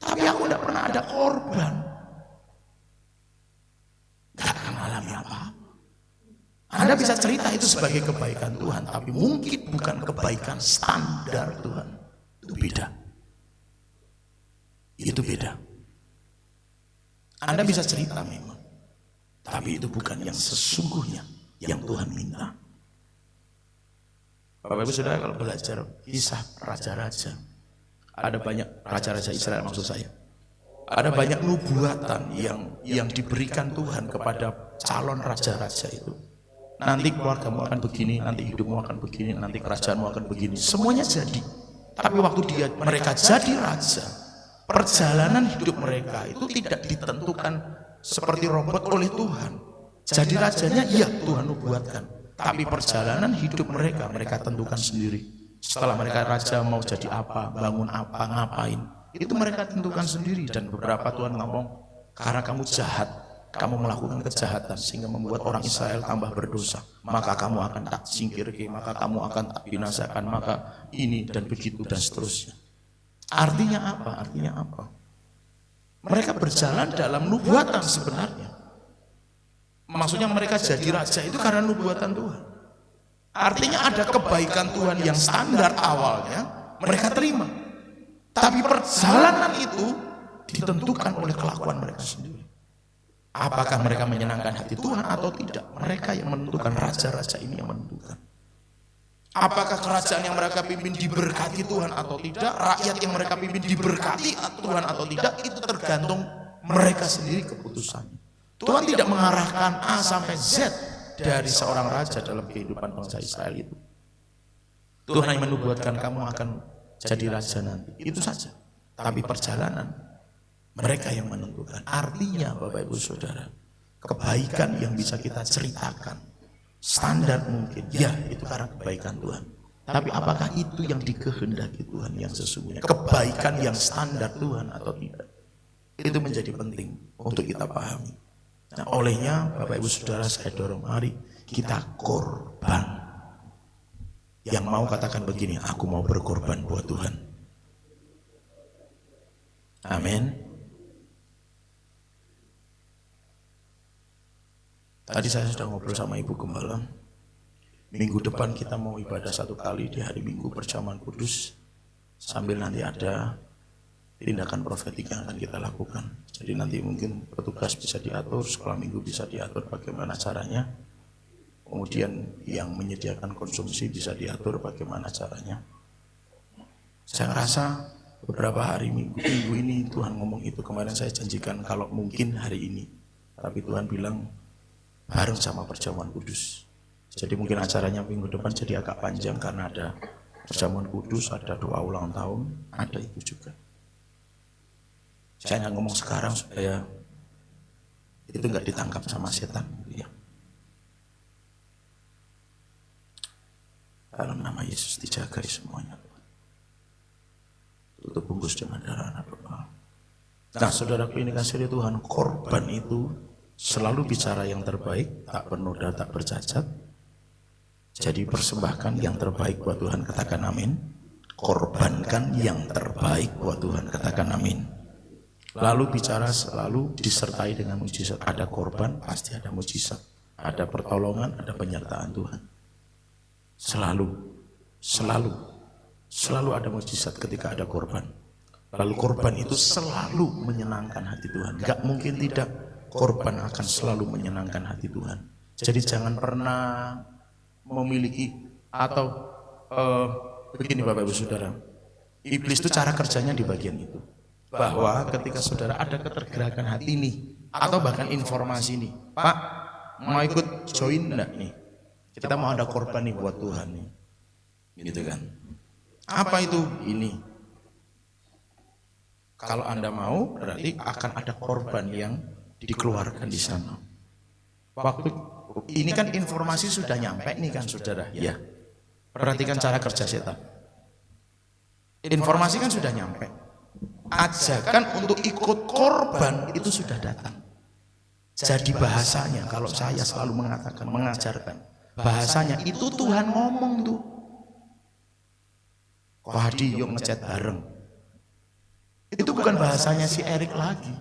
Tapi aku nggak pernah ada korban, nggak akan alami apa-apa. Anda bisa cerita itu sebagai kebaikan Tuhan, tapi mungkin bukan kebaikan standar Tuhan. Itu beda. Itu beda. Anda bisa cerita memang, tapi itu bukan yang sesungguhnya yang Tuhan minta. Bapak Ibu Saudara, kalau belajar kisah raja-raja, ada banyak raja-raja Israel maksud saya. Ada banyak nubuatan yang diberikan Tuhan kepada calon raja-raja itu. Nanti keluargamu akan begini, nanti hidupmu akan begini, nanti kerajaanmu akan begini. Semuanya jadi. Tapi waktu mereka jadi raja, perjalanan hidup mereka itu tidak ditentukan seperti robot oleh Tuhan. Jadi rajanya iya Tuhan nubuatkan, tapi perjalanan hidup mereka tentukan sendiri. Setelah mereka raja mau jadi apa, bangun apa, ngapain, itu mereka tentukan sendiri. Dan beberapa Tuhan ngomong, karena kamu jahat, kamu melakukan kejahatan sehingga membuat orang Israel tambah berdosa, maka kamu akan tak singkirkan, maka kamu akan tak binasakan, maka ini dan begitu dan seterusnya. Artinya apa? Artinya apa? Mereka berjalan dalam nubuatan sebenarnya. Maksudnya mereka jadi raja itu karena nubuatan Tuhan. Artinya ada kebaikan Tuhan yang standar awalnya mereka terima, tapi perjalanan itu ditentukan oleh kelakuan mereka sendiri. Apakah mereka menyenangkan hati Tuhan atau tidak? Mereka yang menentukan, raja-raja ini yang menentukan. Apakah kerajaan yang mereka pimpin diberkati Tuhan atau tidak, rakyat yang mereka pimpin diberkati Tuhan atau tidak, itu tergantung mereka sendiri keputusannya. Tuhan tidak mengarahkan A sampai Z dari seorang raja dalam kehidupan bangsa Israel itu. Tuhan hanya menubuatkan kamu akan jadi raja nanti, itu saja. Tapi perjalanan mereka yang menentukan. Artinya Bapak Ibu Saudara, kebaikan yang bisa kita ceritakan standar mungkin, ya itu karena kebaikan Tuhan. Tapi apakah itu yang dikehendaki Tuhan yang sesungguhnya? Kebaikan yang standar Tuhan atau tidak? Itu menjadi penting untuk kita pahami. Nah, olehnya Bapak Ibu Saudara saya dorong, mari kita korban. Yang mau katakan begini, aku mau berkorban buat Tuhan. Amin. Tadi saya sudah ngobrol sama Ibu Gembala. Minggu depan kita mau ibadah 1 kali di hari Minggu perjamuan kudus. Sambil nanti ada tindakan profetik yang akan kita lakukan. Jadi nanti mungkin petugas bisa diatur, sekolah minggu bisa diatur bagaimana caranya. Kemudian yang menyediakan konsumsi bisa diatur bagaimana caranya. Saya rasa beberapa hari minggu ini Tuhan ngomong itu. Kemarin saya janjikan kalau mungkin hari ini. Tapi Tuhan bilang bareng sama perjamuan kudus. Jadi mungkin acaranya minggu depan jadi agak panjang karena ada perjamuan kudus, ada doa ulang tahun, ada itu juga. Saya ngomong sekarang supaya itu nggak ditangkap sama setan. Ya. Dalam nama Yesus dijagai semuanya. Tutup bungkus dengan darah anak domba. Nah, saudaraku ini kasih Tuhan, korban itu selalu bicara yang terbaik, tak bernoda, tak bercacat. Jadi persembahkan yang terbaik buat Tuhan, katakan amin. Korbankan yang terbaik buat Tuhan, katakan amin. Lalu bicara selalu disertai dengan mujizat. Ada korban, pasti ada mujizat. Ada pertolongan, ada penyertaan Tuhan. Selalu ada mujizat ketika ada korban. Lalu korban itu selalu menyenangkan hati Tuhan. Gak mungkin tidak, korban akan selalu menyenangkan hati Tuhan. Jadi jangan pernah memiliki atau begini Bapak Ibu Saudara, iblis itu cara kerjanya di bagian itu, bahwa ketika saudara ada ketergerakan hati nih, atau bahkan informasi nih, Pak mau ikut join enggak nih, kita mau ada korban nih buat Tuhan nih, gitu kan. Apa itu? Ini, kalau Anda mau berarti akan ada korban yang dikeluarkan di sana. Waktu ini kan informasi sudah nyampe nih kan saudara, ya. Perhatikan cara kerja setan. Informasi kan sudah nyampe. Ajakan untuk ikut korban itu sudah datang. Jadi bahasanya, kalau saya selalu mengatakan, mengajarkan, bahasanya itu Tuhan ngomong tuh. Ko Hadi yuk ngechat bareng. Itu bukan bahasanya si Erik lagi.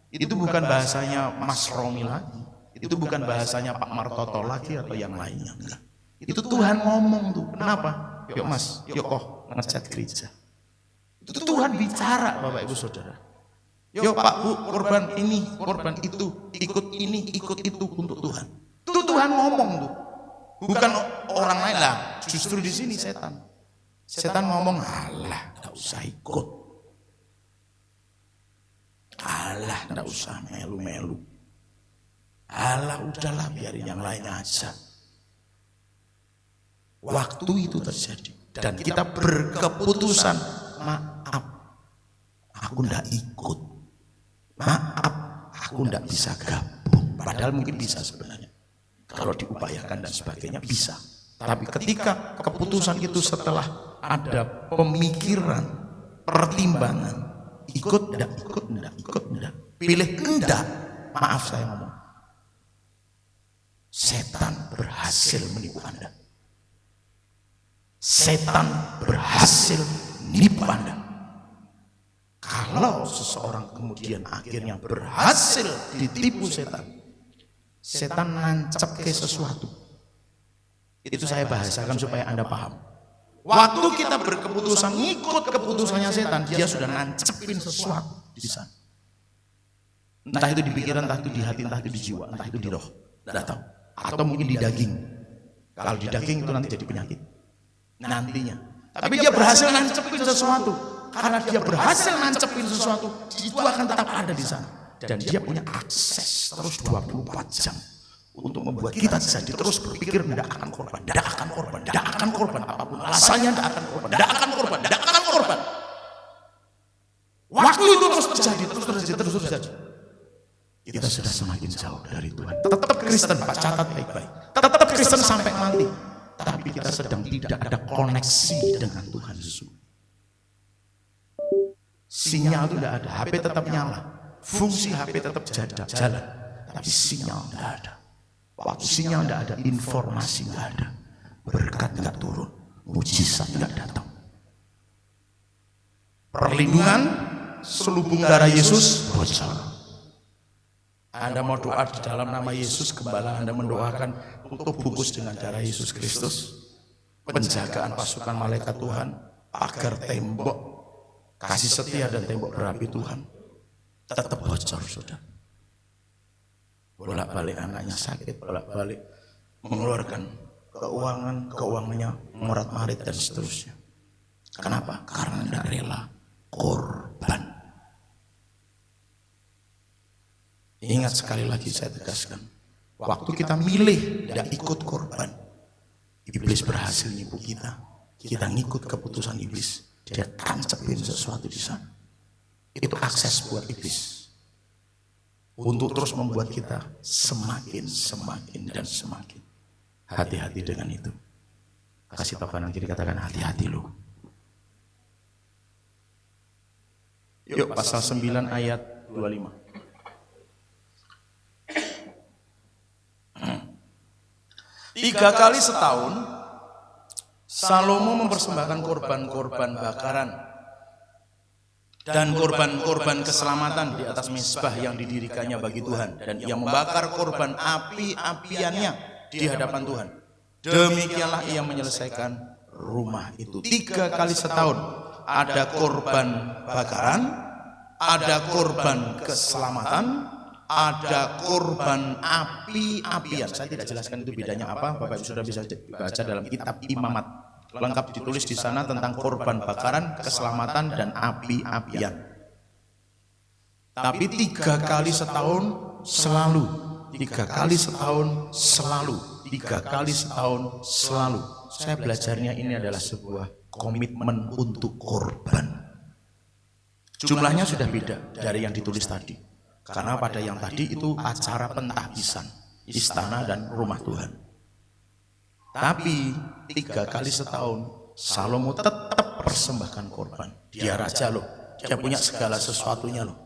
Itu bukan bahasanya Mas Romi lagi. Itu bukan bahasanya Pak Martoto lagi atau yang lainnya. Enggak. Itu Tuhan ngomong tuh. Kenapa? Yuk Mas, yuk ngechat gereja. Itu Tuhan bicara Bapak Ibu Saudara. Yuk Pak Bu, korban ini, korban itu, ikut ini, ikut itu untuk Tuhan. Itu Tuhan ngomong tuh. Bukan orang lain lah. Justru di sini setan. Setan ngomong, alah, enggak usah ikut. Alah, enggak usah melu-melu. Alah, udahlah biarin yang lain aja. Waktu itu terjadi dan kita berkeputusan, maaf, aku ndak ikut. Maaf, aku ndak bisa gabung. Padahal mungkin bisa sebenarnya. Kalau diupayakan dan sebagainya bisa. Tapi ketika keputusan itu setelah ada pemikiran, pertimbangan, ikut ndak, pilih enggak, maaf saya ngomong. Setan berhasil menipu Anda. Setan berhasil menipu Anda. Kalau seseorang kemudian akhirnya berhasil ditipu setan, setan nancap ke sesuatu. Itu saya bahasakan supaya Anda paham. Waktu kita berkeputusan ngikut keputusannya setan, dia sudah nancepin sesuatu di sana. Entah itu di pikiran, entah itu di hati, entah itu di jiwa, entah itu di roh. Tidak tahu. Atau mungkin di daging. Kalau di daging itu nanti jadi penyakit. nantinya. Tapi dia berhasil nancepin sesuatu. Karena dia berhasil nancepin sesuatu, itu akan tetap ada di sana. Dan dia punya akses terus 24 jam untuk membuat kita jadi terus berpikir tidak akan korban, tidak akan korban, tidak akan korban, apapun alasannya tidak akan korban, tidak akan korban, tidak akan korban. Waktu itu terus terjadi. Kita sudah semakin jauh dari Tuhan. Tetap Kristen, Pak, catat baik-baik. Tetap Kristen sampai mati. Tapi kita sedang tidak ada koneksi dengan Tuhan Yesus. Sinyal itu tidak ada, HP tetap nyala, fungsi HP tetap jalan, tapi sinyal tidak ada. Waktu sinyal tidak ada, informasi tidak ada, berkat tidak turun, mujizat tidak datang. Perlindungan selubung darah Yesus bocor. Anda mau doa di dalam nama Yesus, gembala Anda mendoakan untuk bungkus dengan darah Yesus Kristus, penjagaan pasukan malaikat Tuhan, agar tembok kasih setia dan tembok berapi Tuhan tetap bocor, sudah. Bolak-balik anaknya sakit, bolak-balik mengeluarkan keuangannya morat-marit dan seterusnya. Kenapa? Karena tidak rela korban. Ingat sekali lagi saya tegaskan, waktu kita milih tidak ikut korban, iblis berhasil nipu kita. Kita ngikut keputusan iblis. Dia tancepin sesuatu di sana. Itu akses buat iblis untuk terus membuat kita semakin dan semakin. Hati-hati dengan itu. Kasih tahu kanan kiri, katakan hati-hati lu. Yuk, pasal 9 ayat 25. Tiga kali setahun Salomo mempersembahkan korban-korban bakaran dan korban-korban keselamatan di atas mezbah yang didirikannya bagi Tuhan, dan ia membakar korban api-apiannya di hadapan Tuhan. Demikianlah ia menyelesaikan rumah itu. 3 kali setahun ada korban bakaran, ada korban keselamatan, ada korban api-apian. Saya tidak jelaskan itu bedanya apa. Bapak Ibu sudah bisa baca dalam kitab Imamat. Lengkap ditulis di sana tentang korban bakaran, keselamatan, dan api-apian. Tapi 3 kali setahun selalu. 3 kali setahun selalu. 3 kali setahun selalu. Saya belajarnya ini adalah sebuah komitmen untuk korban. Jumlahnya sudah beda dari yang ditulis tadi. Karena pada yang tadi itu acara pentahbisan, istana dan rumah Tuhan. Tapi 3 kali setahun Salomo tetap persembahkan korban. Dia raja loh, dia punya segala sesuatunya loh.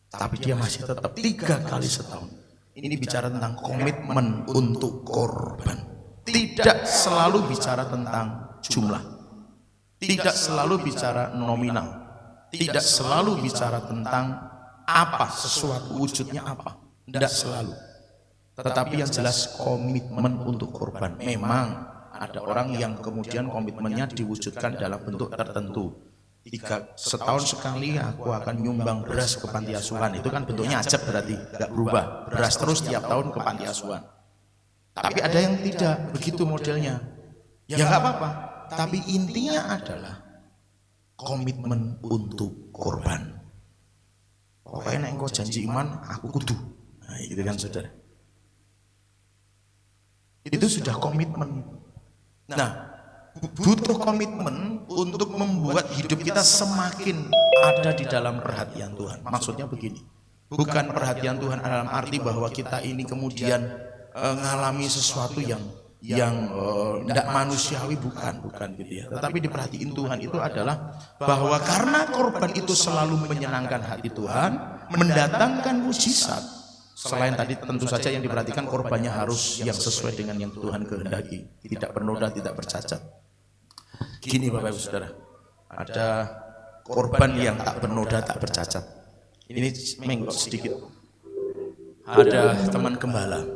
Tapi dia masih tetap 3 kali setahun. Ini bicara tentang komitmen untuk korban. Tidak selalu bicara tentang jumlah. Tidak selalu bicara nominal. Tidak selalu bicara tentang apa, sesuatu wujudnya apa. Tidak selalu. Tetapi yang jelas komitmen untuk korban. Memang ada orang yang kemudian komitmennya diwujudkan dalam bentuk tertentu. Setahun sekali aku akan nyumbang beras ke panti asuhan. Itu kan bentuknya ajab, berarti gak berubah. Beras terus tiap tahun ke panti asuhan. Tapi ada yang tidak begitu modelnya. Ya gak apa-apa. Tapi intinya adalah komitmen untuk korban. Pokoknya nek engkau janji iman, aku kudu. Nah, gitu kan saudara. Itu sudah komitmen. Nah, butuh komitmen untuk membuat hidup kita semakin ada di dalam perhatian Tuhan. Maksudnya begini, bukan perhatian Tuhan dalam arti bahwa kita ini kemudian mengalami sesuatu yang tidak manusiawi, bukan gitu ya. Tetapi diperhatiin Tuhan itu adalah bahwa karena korban itu selalu menyenangkan hati Tuhan, mendatangkan mujizat. Selain tadi tentu saja yang diperhatikan korbannya harus yang sesuai dengan yang Tuhan kehendaki, tidak bernoda, tidak bercacat. Gini Bapak Ibu Saudara, ada korban yang tak bernoda, tak bercacat. Ini menggok sedikit. Ada teman gembala,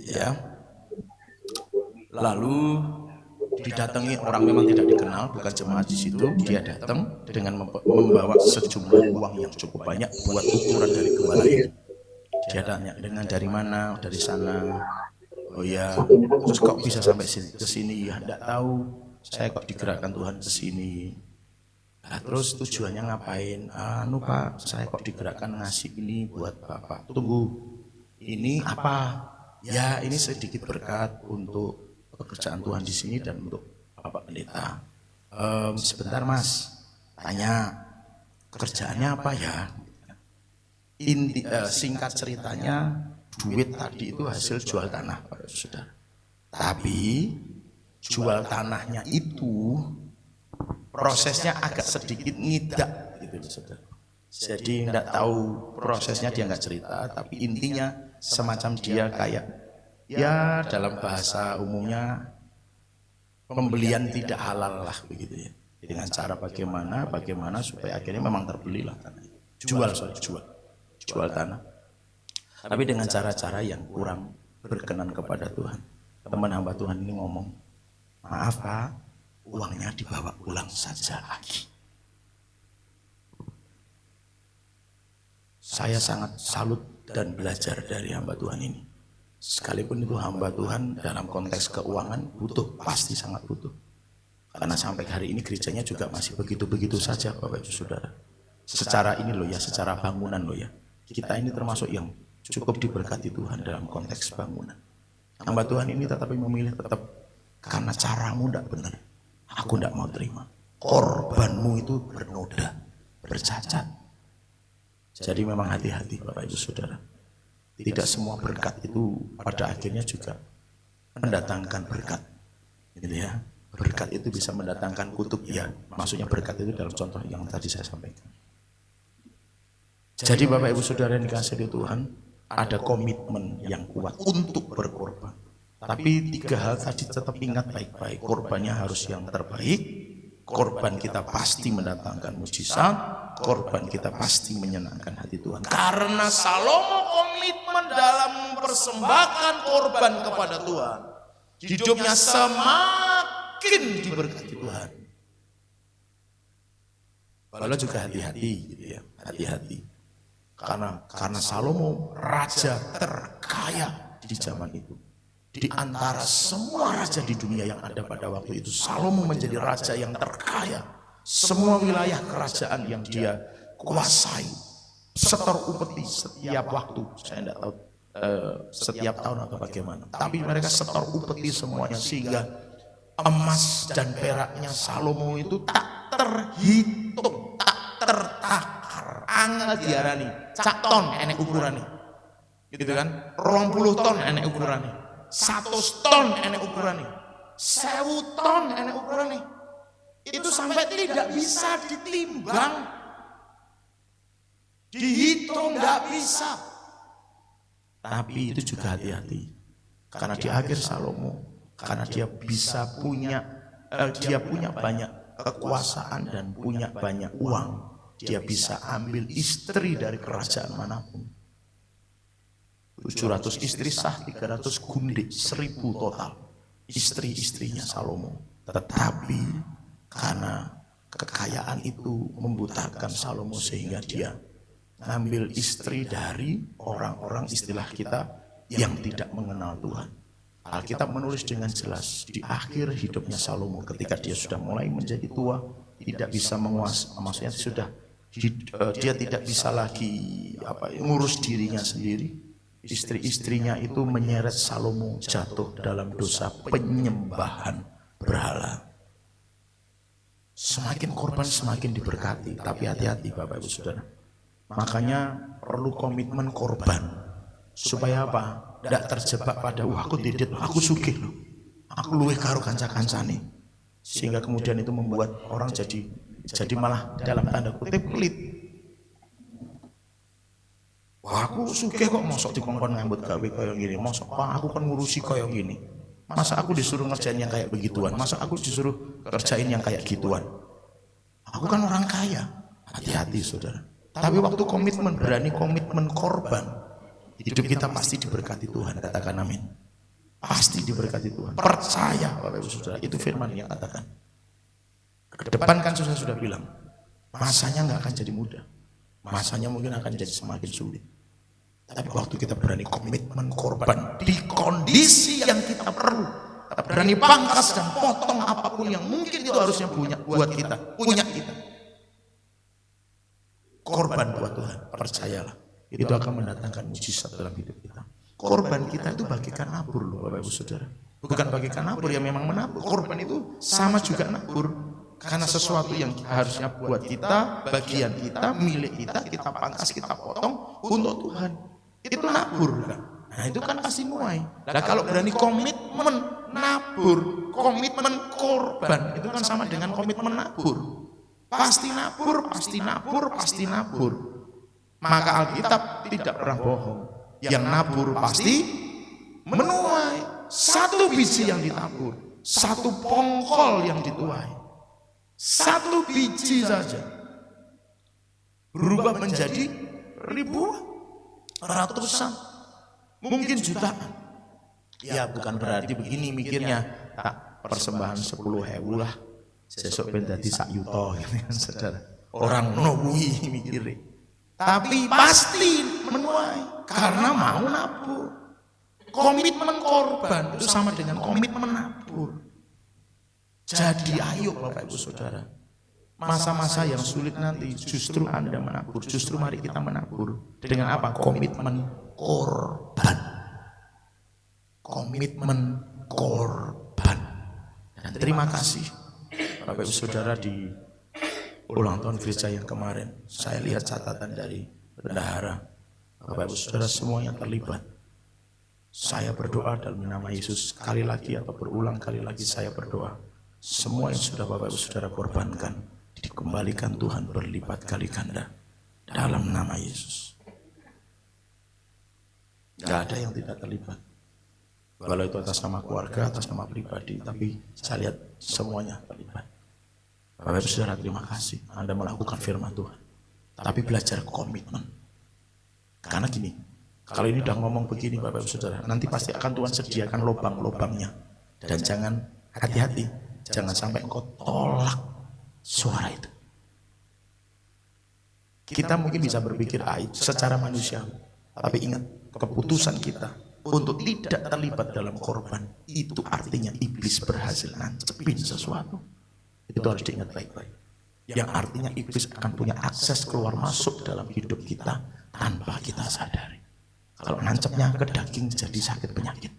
ya. Lalu didatangi orang memang tidak dikenal, bukan jemaat di situ. Dia datang dengan membawa sejumlah uang yang cukup banyak buat ukuran dari gembala itu. Dia tanya, dengan dari mana? Dari sana. Oh ya, terus kok bisa sampai sini? Ke sini ya, tidak tahu. saya kok digerakkan Tuhan ke sini. Nah, terus tujuannya ngapain? Pak, saya kok digerakkan ngasih ini buat Bapak. Tunggu, ini apa? Ya, ini sedikit berkat untuk pekerjaan Tuhan di sini dan untuk Bapak Pendeta. Sebentar Mas, tanya kerjaannya apa ya? Singkat ceritanya, duit tadi itu hasil jual tanah, Bapak Saudara. Tapi jual tanahnya itu prosesnya agak sedikit ngidak gitu Saudara. Jadi enggak tahu prosesnya, dia enggak cerita, tapi intinya semacam dia kayak ya dalam bahasa umumnya pembelian tidak halal lah begitu ya. Dengan cara bagaimana supaya akhirnya memang terbelilah tanah. Jual tanah. Tapi dengan cara-cara yang kurang berkenan kepada Tuhan. Teman hamba Tuhan ini ngomong, maaf Pak, uangnya dibawa pulang saja lagi. Saya sangat salut dan belajar dari hamba Tuhan ini. Sekalipun itu hamba Tuhan dalam konteks keuangan butuh, pasti sangat butuh. Karena sampai hari ini gerejanya juga masih begitu-begitu saja Bapak Ibu Saudara. Secara ini loh ya, secara bangunan loh ya. Kita ini termasuk yang cukup diberkati Tuhan dalam konteks bangunan. Hamba Tuhan ini tetapi memilih tetap karena caramu tidak benar. Aku tidak mau terima. Korbanmu itu bernoda, bercacat. Jadi memang hati-hati Bapak Ibu Saudara. Tidak semua berkat itu pada akhirnya juga mendatangkan berkat. Gitu ya. Berkat itu bisa mendatangkan kutuk ya. Maksudnya berkat itu dalam contoh yang tadi saya sampaikan. Jadi Bapak Ibu Saudara yang dikasihi Tuhan, ada komitmen yang kuat untuk berkorban. Tapi 3 hal tadi tetap ingat baik-baik. Korbannya harus yang terbaik. Korban kita pasti mendatangkan mujizat. Korban kita pasti menyenangkan hati Tuhan. Karena Salomo komitmen dalam mempersembahkan korban kepada Tuhan. Hidupnya semakin diberkati Tuhan. Walau juga hati-hati gitu ya. Hati-hati. Karena Salomo raja terkaya di zaman itu. Di antara semua raja di dunia yang ada pada waktu itu, Salomo menjadi raja yang terkaya. Semua wilayah kerajaan yang dia kuasai, setor upeti setiap waktu. Saya tidak tahu setiap tahun atau bagaimana. Tapi mereka setor upeti semuanya sehingga emas dan peraknya Salomo itu tak terhitung, tak tertakar. Angel diarani, cak ton enek ukurane. Gitu kan? 20 ton enek ukurane. 100 ton enek ukurannya, 1000 ton enek ukurannya. Itu sampai tidak bisa ditimbang, dihitung tidak bisa. Tapi itu juga hati-hati, karena di akhir Salomo, karena dia bisa punya banyak kekuasaan dan punya banyak uang, dia bisa ambil istri dari kerajaan manapun. 700 istri sah, 300 gundik, 1000 total istri-istrinya Salomo. Tetapi karena kekayaan itu membutakan Salomo sehingga dia ngambil istri dari orang-orang istilah kita yang tidak mengenal Tuhan. Alkitab menulis dengan jelas di akhir hidupnya Salomo ketika dia sudah mulai menjadi tua, tidak bisa menguasai, maksudnya dia tidak bisa lagi ngurus dirinya sendiri. Istri-istrinya itu menyeret Salomo jatuh dalam dosa penyembahan berhala. Semakin korban semakin diberkati, tapi hati-hati Bapak Ibu Saudara. Makanya perlu komitmen korban. Supaya apa? Tidak terjebak pada aku didit, aku sugih loh. Aku luwih karo kanca-kancane. Sehingga kemudian itu membuat orang jadi malah dalam tanda kutip pelit. Wah, aku sugih kok mosok dikongkon ngambut gawe kaya gini. Mosok aku kan ngurusi kaya gini. Masa aku disuruh ngerjain yang kayak begituan? Masa aku disuruh kerjain yang kayak gituan? Aku kan orang kaya. Hati-hati Saudara. Tapi waktu komitmen, berani komitmen korban, hidup kita pasti diberkati Tuhan. Katakan amin. Pasti diberkati Tuhan. Percaya Bapak Ibu Saudara. Itu firman yang katakan. Ke depan kan sudah bilang, masanya nggak akan jadi mudah. Masanya mungkin akan jadi semakin sulit. Tapi waktu kita berani komitmen korban di kondisi yang kita perlu, berani pangkas dan potong apapun yang mungkin itu harusnya punya kita. Korban buat Tuhan, percayalah. Itu akan mendatangkan mujizat dalam hidup kita. Korban kita itu bagikan nabur loh Bapak Ibu Saudara. Bukan bagikan nabur yang memang menabur. Korban itu sama juga nabur. Karena sesuatu yang harusnya buat kita, bagian kita, milik kita, kita pangkas, kita potong untuk Tuhan. Itu nabur kan? Nah itu kan pasti nuai. Nah kalau berani komitmen nabur, komitmen korban, itu kan sama dengan komitmen nabur. Pasti nabur, pasti nabur, pasti nabur. Maka Alkitab tidak pernah bohong. Yang nabur pasti menuai. Satu biji yang ditabur, satu pongkol yang dituai. Satu biji saja berubah menjadi ribuan, ratusan, mungkin jutaan. Ya bukan berarti begini mikirnya, tak persembahan 10.000 lah, sesok ben dadi sak yuta gitu kan saudara. Orang nobui mikirnya. Tapi pasti menuai karena mau nabur. Komitmen korban itu sama dengan komitmen menabur. Jadi ayo Bapak Ibu Saudara, masa-masa yang sulit nanti justru Anda menabur, justru mari kita menabur. Dengan apa? Komitmen korban. Komitmen korban. Dan terima kasih Bapak Ibu Saudara, di ulang tahun gereja yang kemarin saya lihat catatan dari bendahara. Bapak Ibu Saudara semuanya terlibat. Saya berdoa dalam nama Yesus sekali lagi atau berulang kali lagi saya berdoa. Semua yang sudah Bapak Ibu Saudara korbankan dikembalikan Tuhan berlipat kali ganda dalam nama Yesus. Gak ada yang tidak terlibat. Walau itu atas nama keluarga, atas nama pribadi, tapi saya lihat semuanya terlibat. Bapak Ibu Saudara terima kasih Anda melakukan firman Tuhan. Tapi belajar komitmen. Karena gini, kalau ini udah ngomong begini Bapak Ibu Saudara, nanti pasti akan Tuhan sediakan lubang-lubangnya. Dan jangan, hati-hati, jangan sampai engkau tolak suara itu. Kita mungkin bisa berpikir secara manusia, tapi ingat, keputusan kita untuk tidak terlibat dalam korban, itu artinya iblis berhasil nancepin sesuatu. Itu harus diingat baik-baik. Yang artinya iblis akan punya akses keluar masuk dalam hidup kita tanpa kita sadari. Kalau nancapnya ke daging jadi sakit penyakit.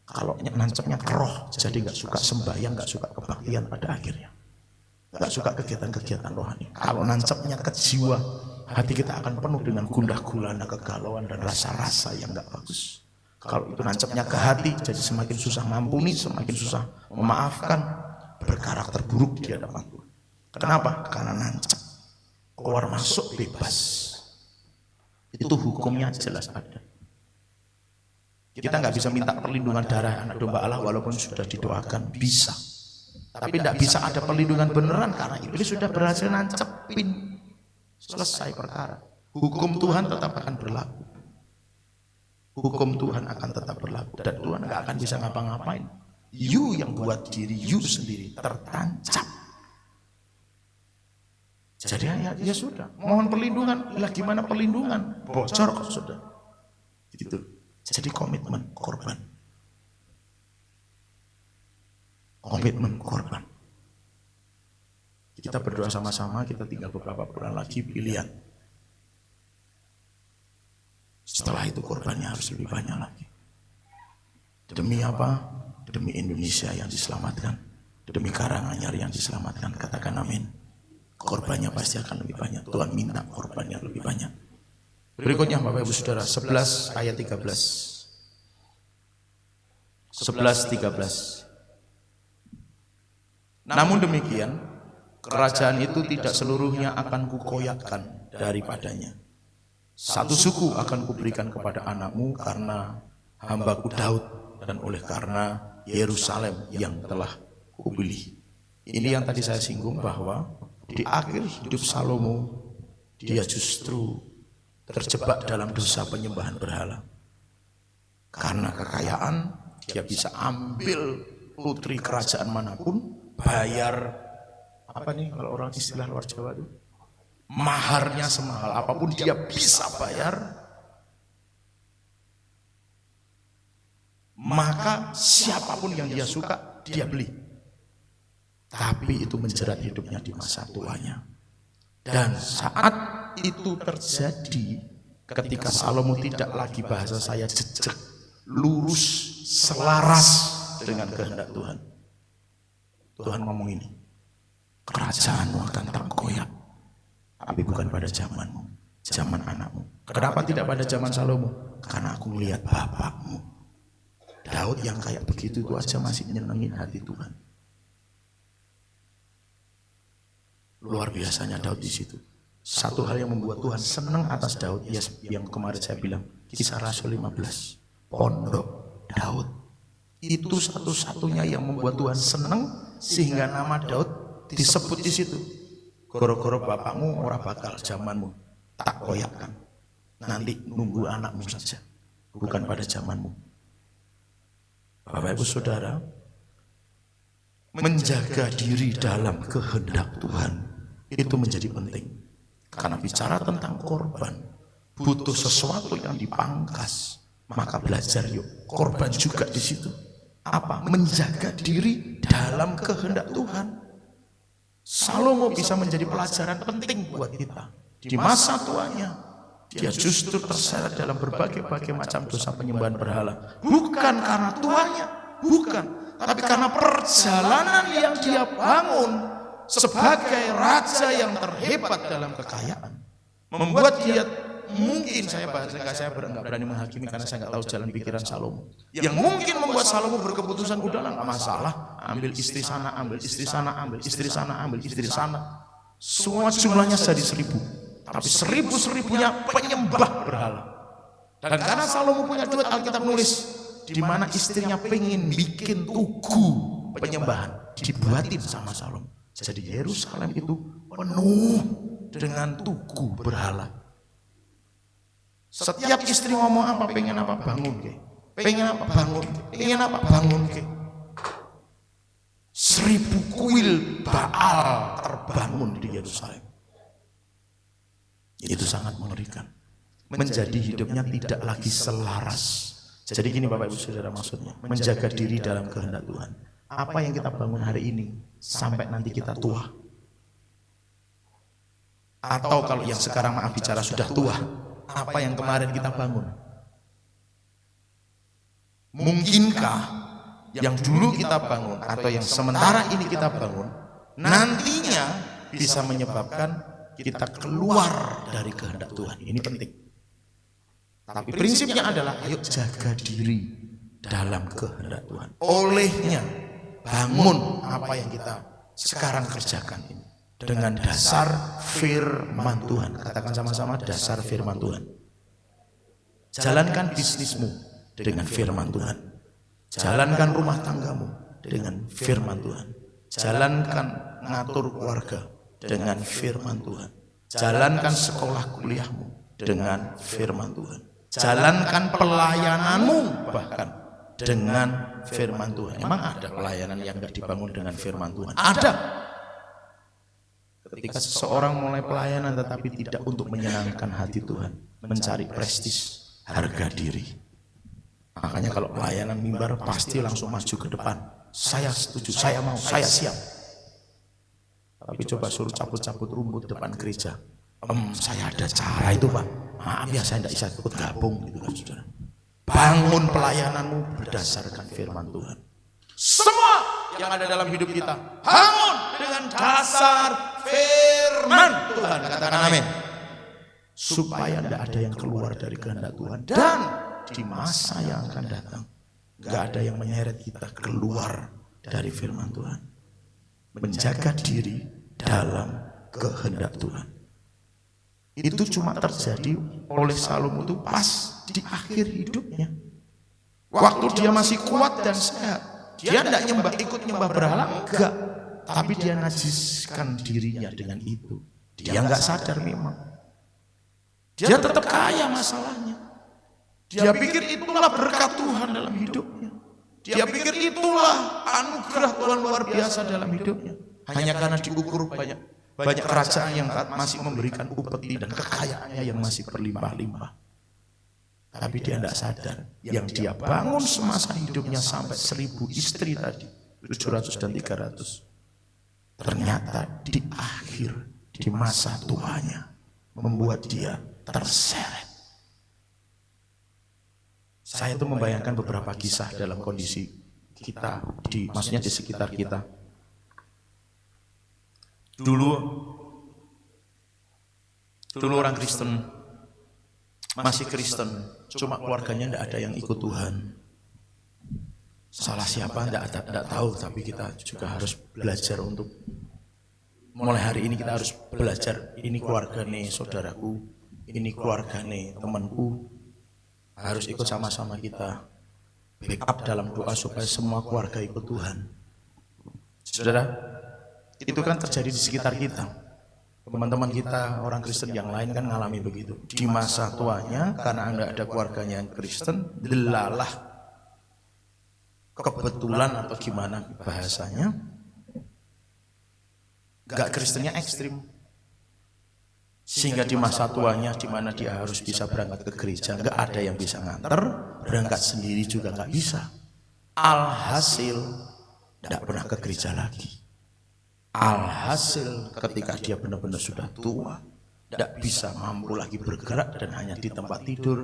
Kalau nancapnya ke roh jadi gak suka sembahyang, gak suka kebaktian pada akhirnya. Gak suka kegiatan-kegiatan rohani. Kalau nancapnya ke jiwa, hati kita akan penuh dengan gundah gulana, kegalauan dan rasa-rasa yang gak bagus. Kalau itu nancapnya ke hati jadi semakin susah mampuni, semakin susah memaafkan, berkarakter buruk di hadapan Tuhan. Kenapa? Karena nancap. Keluar masuk bebas. Itu hukumnya jelas ada. Kita nggak bisa minta perlindungan darah anak domba Allah walaupun sudah didoakan, bisa. Tapi tidak bisa ada perlindungan beneran karena iblis sudah berhasil nancepin. Selesai perkara. Hukum Tuhan tetap akan berlaku. Hukum Tuhan akan tetap berlaku. Dan Tuhan nggak akan bisa ngapa-ngapain. You yang buat diri you sendiri tertancap. Jadi ya sudah. Mohon perlindungan. Lah gimana perlindungan? Bocor kok sudah. Gitu. Jadi komitmen korban. Komitmen korban. Kita berdoa sama-sama, kita tinggal beberapa bulan lagi pilihan. Setelah itu korbannya harus lebih banyak lagi. Demi apa? Demi Indonesia yang diselamatkan. Demi Karanganyar yang diselamatkan. Katakan amin. Korbannya pasti akan lebih banyak. Tuhan minta korbannya lebih banyak. Berikutnya Bapak Ibu Saudara, 11 ayat 13. 11:13. Namun demikian, kerajaan itu tidak seluruhnya akan kukoyakkan daripadanya. Satu suku akan kuberikan kepada anakmu karena hambaku Daud dan oleh karena Yerusalem yang telah kupilih. Ini yang tadi saya singgung bahwa di akhir hidup Salomo, dia justru terjebak dalam dosa penyembahan berhala. Karena kekayaan, dia bisa ambil putri kerajaan manapun, bayar apa nih kalau orang istilah luar Jawa itu, maharnya semahal apapun dia bisa bayar maka siapapun yang dia suka, dia beli. Tapi itu menjerat hidupnya di masa tuanya. Dan saat itu terjadi, ketika Salomo tidak lagi bahasa saya jejak, lurus, selaras dengan kehendak Tuhan. Tuhan ngomong ini, kerajaanmu akan terkoyak, tapi bukan pada zamanmu, zaman anakmu. Kenapa tidak pada zaman Salomo? Karena aku melihat bapakmu Daud yang kayak begitu itu aja masih nyenengin hati Tuhan. Luar biasanya Daud di situ. Satu hal yang membuat Tuhan senang atas Daud, yang kemarin saya bilang, Kisah Rasul 15, pondok Daud. Itu satu-satunya yang membuat Tuhan senang sehingga nama Daud disebut di situ. Goro-goro bapakmu ora bakal zamanmu tak koyakkan. Nanti nunggu anakmu saja, bukan pada zamanmu. Bapak Ibu Saudara, menjaga diri dalam kehendak Tuhan itu menjadi penting. Karena bicara tentang korban, butuh sesuatu yang dipangkas. Maka belajar yuk, korban juga di situ. Apa? Menjaga diri dalam kehendak Tuhan. Salomo bisa menjadi pelajaran penting buat kita. Di masa tuanya, dia justru terseret dalam berbagai macam dosa penyembahan berhala. Bukan karena tuanya, bukan. Tapi karena perjalanan yang dia bangun sebagai raja yang terhebat dalam kekayaan. Membuat dia, mungkin saya enggak berani menghakimi karena saya enggak tahu jalan pikiran Salomo. Yang mungkin membuat Salomo berkeputusan, udahlah enggak masalah, ambil istri sana, ambil istri sana, ambil istri sana, ambil istri sana. Semua jumlahnya jadi 1000. Tapi 1000-1000-nya penyembah berhala. Dan karena Salomo punya duit, Alkitab nulis, di mana istrinya pengen bikin tugu penyembahan, dibuatin sama Salomo. Jadi Yerusalem itu penuh dengan tugu berhala. Setiap istri ngomong apa, pengen apa, bangun ke. Pengen apa, bangun ke. Pengen apa, bangun ke. 1000 kuil Baal terbangun di Yerusalem. Itu sangat mengerikan. Menjadi hidupnya tidak lagi selaras. Jadi gini Bapak Ibu Saudara, maksudnya menjaga diri dalam kehendak Tuhan. Apa yang kita bangun hari ini sampai nanti kita tua. Atau kalau yang sekarang maaf bicara sudah tua, apa yang kemarin kita bangun? Mungkinkah yang dulu kita bangun atau yang sementara ini kita bangun nantinya bisa menyebabkan kita keluar dari kehendak Tuhan? Ini penting. Tapi prinsipnya adalah ayo jaga diri dalam kehendak Tuhan. Olehnya bangun apa yang kita sekarang kerjakan ini dengan dasar firman Tuhan. Katakan sama-sama, dasar firman Tuhan. Jalankan bisnismu dengan firman Tuhan. Jalankan rumah tanggamu dengan firman Tuhan. Jalankan ngatur keluarga dengan firman Tuhan. Jalankan sekolah kuliahmu dengan firman Tuhan. Jalankan pelayananmu bahkan dengan firman Tuhan. Emang ada pelayanan yang tidak dibangun dengan firman Tuhan? Ada. Ketika seseorang mulai pelayanan tetapi tidak untuk menyenangkan hati Tuhan, mencari prestis, harga diri. Makanya kalau pelayanan mimbar pasti langsung maju ke depan. Saya setuju, saya mau, saya siap. Tapi coba suruh cabut-cabut rumput depan gereja. Saya ada cara itu Pak. Maaf ya saya tidak bisa ikut gabung gitu kan saudara. Bangun pelayananmu berdasarkan firman Tuhan. Semua yang ada dalam hidup kita bangun dengan dasar firman Tuhan. Katakan amin. Supaya tidak ada yang keluar dari kehendak Tuhan. Dan di masa yang akan datang nggak ada yang menyeret kita keluar dari firman Tuhan. Menjaga diri dalam kehendak Tuhan. Itu cuma terjadi oleh Salomo itu pas di akhir hidupnya. Waktu dia masih kuat dan sehat, dia tidak ikut nyembah berhala, enggak. Tapi dia najiskan dirinya dengan itu. Dia enggak sadar memang. Dia tetap kaya masalahnya. Dia pikir itulah berkat Tuhan dalam hidupnya. Dia pikir itulah anugerah Tuhan luar biasa dalam hidupnya. Hanya karena diukur banyak kerajaan yang masih memberikan upeti dan kekayaannya yang masih berlimpah-limpah. Tapi dia tidak sadar, yang dia bangun semasa hidupnya sampai 1000 istri tadi, 700 dan 300, ternyata di akhir, di masa tuanya, membuat dia terseret. Saya itu membayangkan beberapa kisah dalam kondisi kita, maksudnya di sekitar kita. Dulu orang Kristen, masih Kristen, cuma keluarganya tidak ada yang ikut Tuhan. Salah siapa tidak tahu, tapi kita juga harus belajar untuk mulai hari ini kita harus belajar. Ini keluarga nih saudaraku, ini keluarga nih temanku, harus ikut sama-sama kita backup dalam doa supaya semua keluarga ikut Tuhan. Saudara, itu kan terjadi di sekitar kita. Teman-teman kita, orang Kristen yang lain kan ngalami begitu. Di masa tuanya, karena Anda ada keluarganya yang Kristen, delalah kebetulan atau gimana bahasanya, gak Kristennya ekstrim. Sehingga di masa tuanya, di mana dia harus bisa berangkat ke gereja, gak ada yang bisa nganter, berangkat sendiri juga gak bisa. Alhasil, gak pernah ke gereja lagi. Alhasil ketika dia benar-benar sudah tua, tidak bisa mampu lagi bergerak dan hanya di tempat tidur.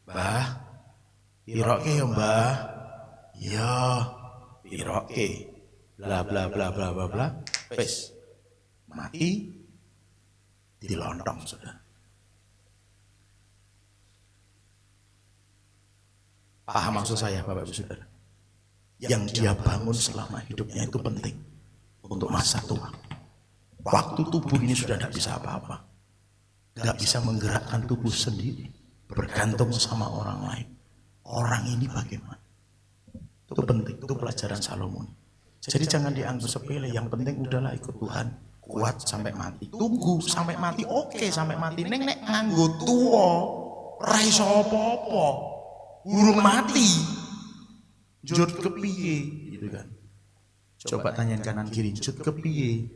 Mbah, piroke ya mbah, ya piroke, bla bla bla bla bla bla, wes mati di lontong sudah. Paham maksud saya Bapak Ibu Saudara? Yang dia bangun selama hidupnya itu penting untuk masa tua. Waktu tubuh ini sudah tidak bisa apa-apa, tidak bisa menggerakkan tubuh sendiri, bergantung sama orang lain. Orang ini bagaimana? Itu penting, itu pelajaran Salomon. Jadi jangan dianggap sepele, yang penting udahlah ikut Tuhan, kuat sampai mati. Tunggu sampai mati, oke sampai mati. Nek nganggo tuwa, ora iso apa-apa. Urung mati. Njut kepiye gitu kan. Coba tanyain kanan kiri, njut kepiye?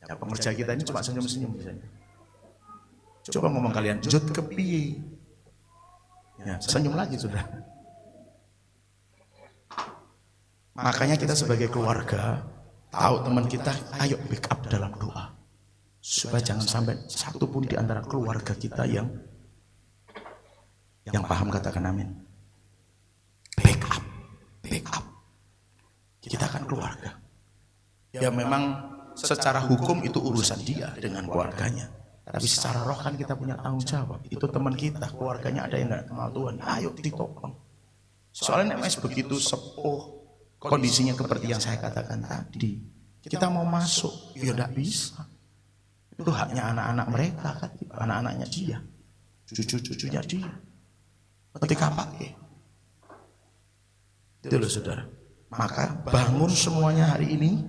Ya, pengerja kita ini cuma senyum-senyum biasanya. Coba ngomong kalian, njut kepiye? Ya, senyum lagi sudah. Makanya kita sebagai keluarga tahu teman kita, ayo backup dalam doa. Supaya jangan sampai satu pun di antara keluarga kita yang paham, katakan amin. Backup. Kita kan keluarga. Ya memang secara hukum itu urusan dia dengan keluarganya. Tapi secara roh kan kita punya tanggung jawab. Itu teman kita, keluarganya ada yang nggak kenal Tuhan. Ayo ditolong. Soalnya MS begitu sepuh, kondisinya seperti yang saya katakan tadi. Kita mau masuk, ya tidak bisa. Itu haknya anak-anak mereka kan, anak-anaknya dia, cucu-cucunya dia. Ketika pakai, itu loh saudara. Maka bangun semuanya hari ini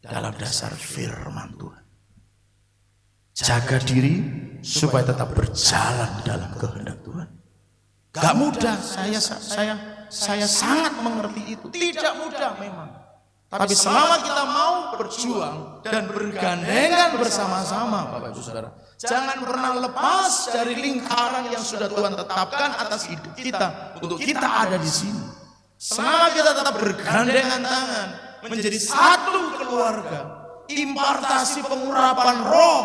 dalam dasar firman Tuhan. Jaga diri supaya tetap berjalan dalam kehendak Tuhan. Gak mudah, saya sangat mengerti itu. Tidak mudah memang. Tapi selama kita mau berjuang dan bergandengan bersama-sama, Bapak Ibu Saudara, jangan pernah lepas dari lingkaran yang sudah Tuhan tetapkan atas hidup kita untuk kita ada di sini. Selama kita tetap bergandengan tangan menjadi satu keluarga, impartasi pengurapan roh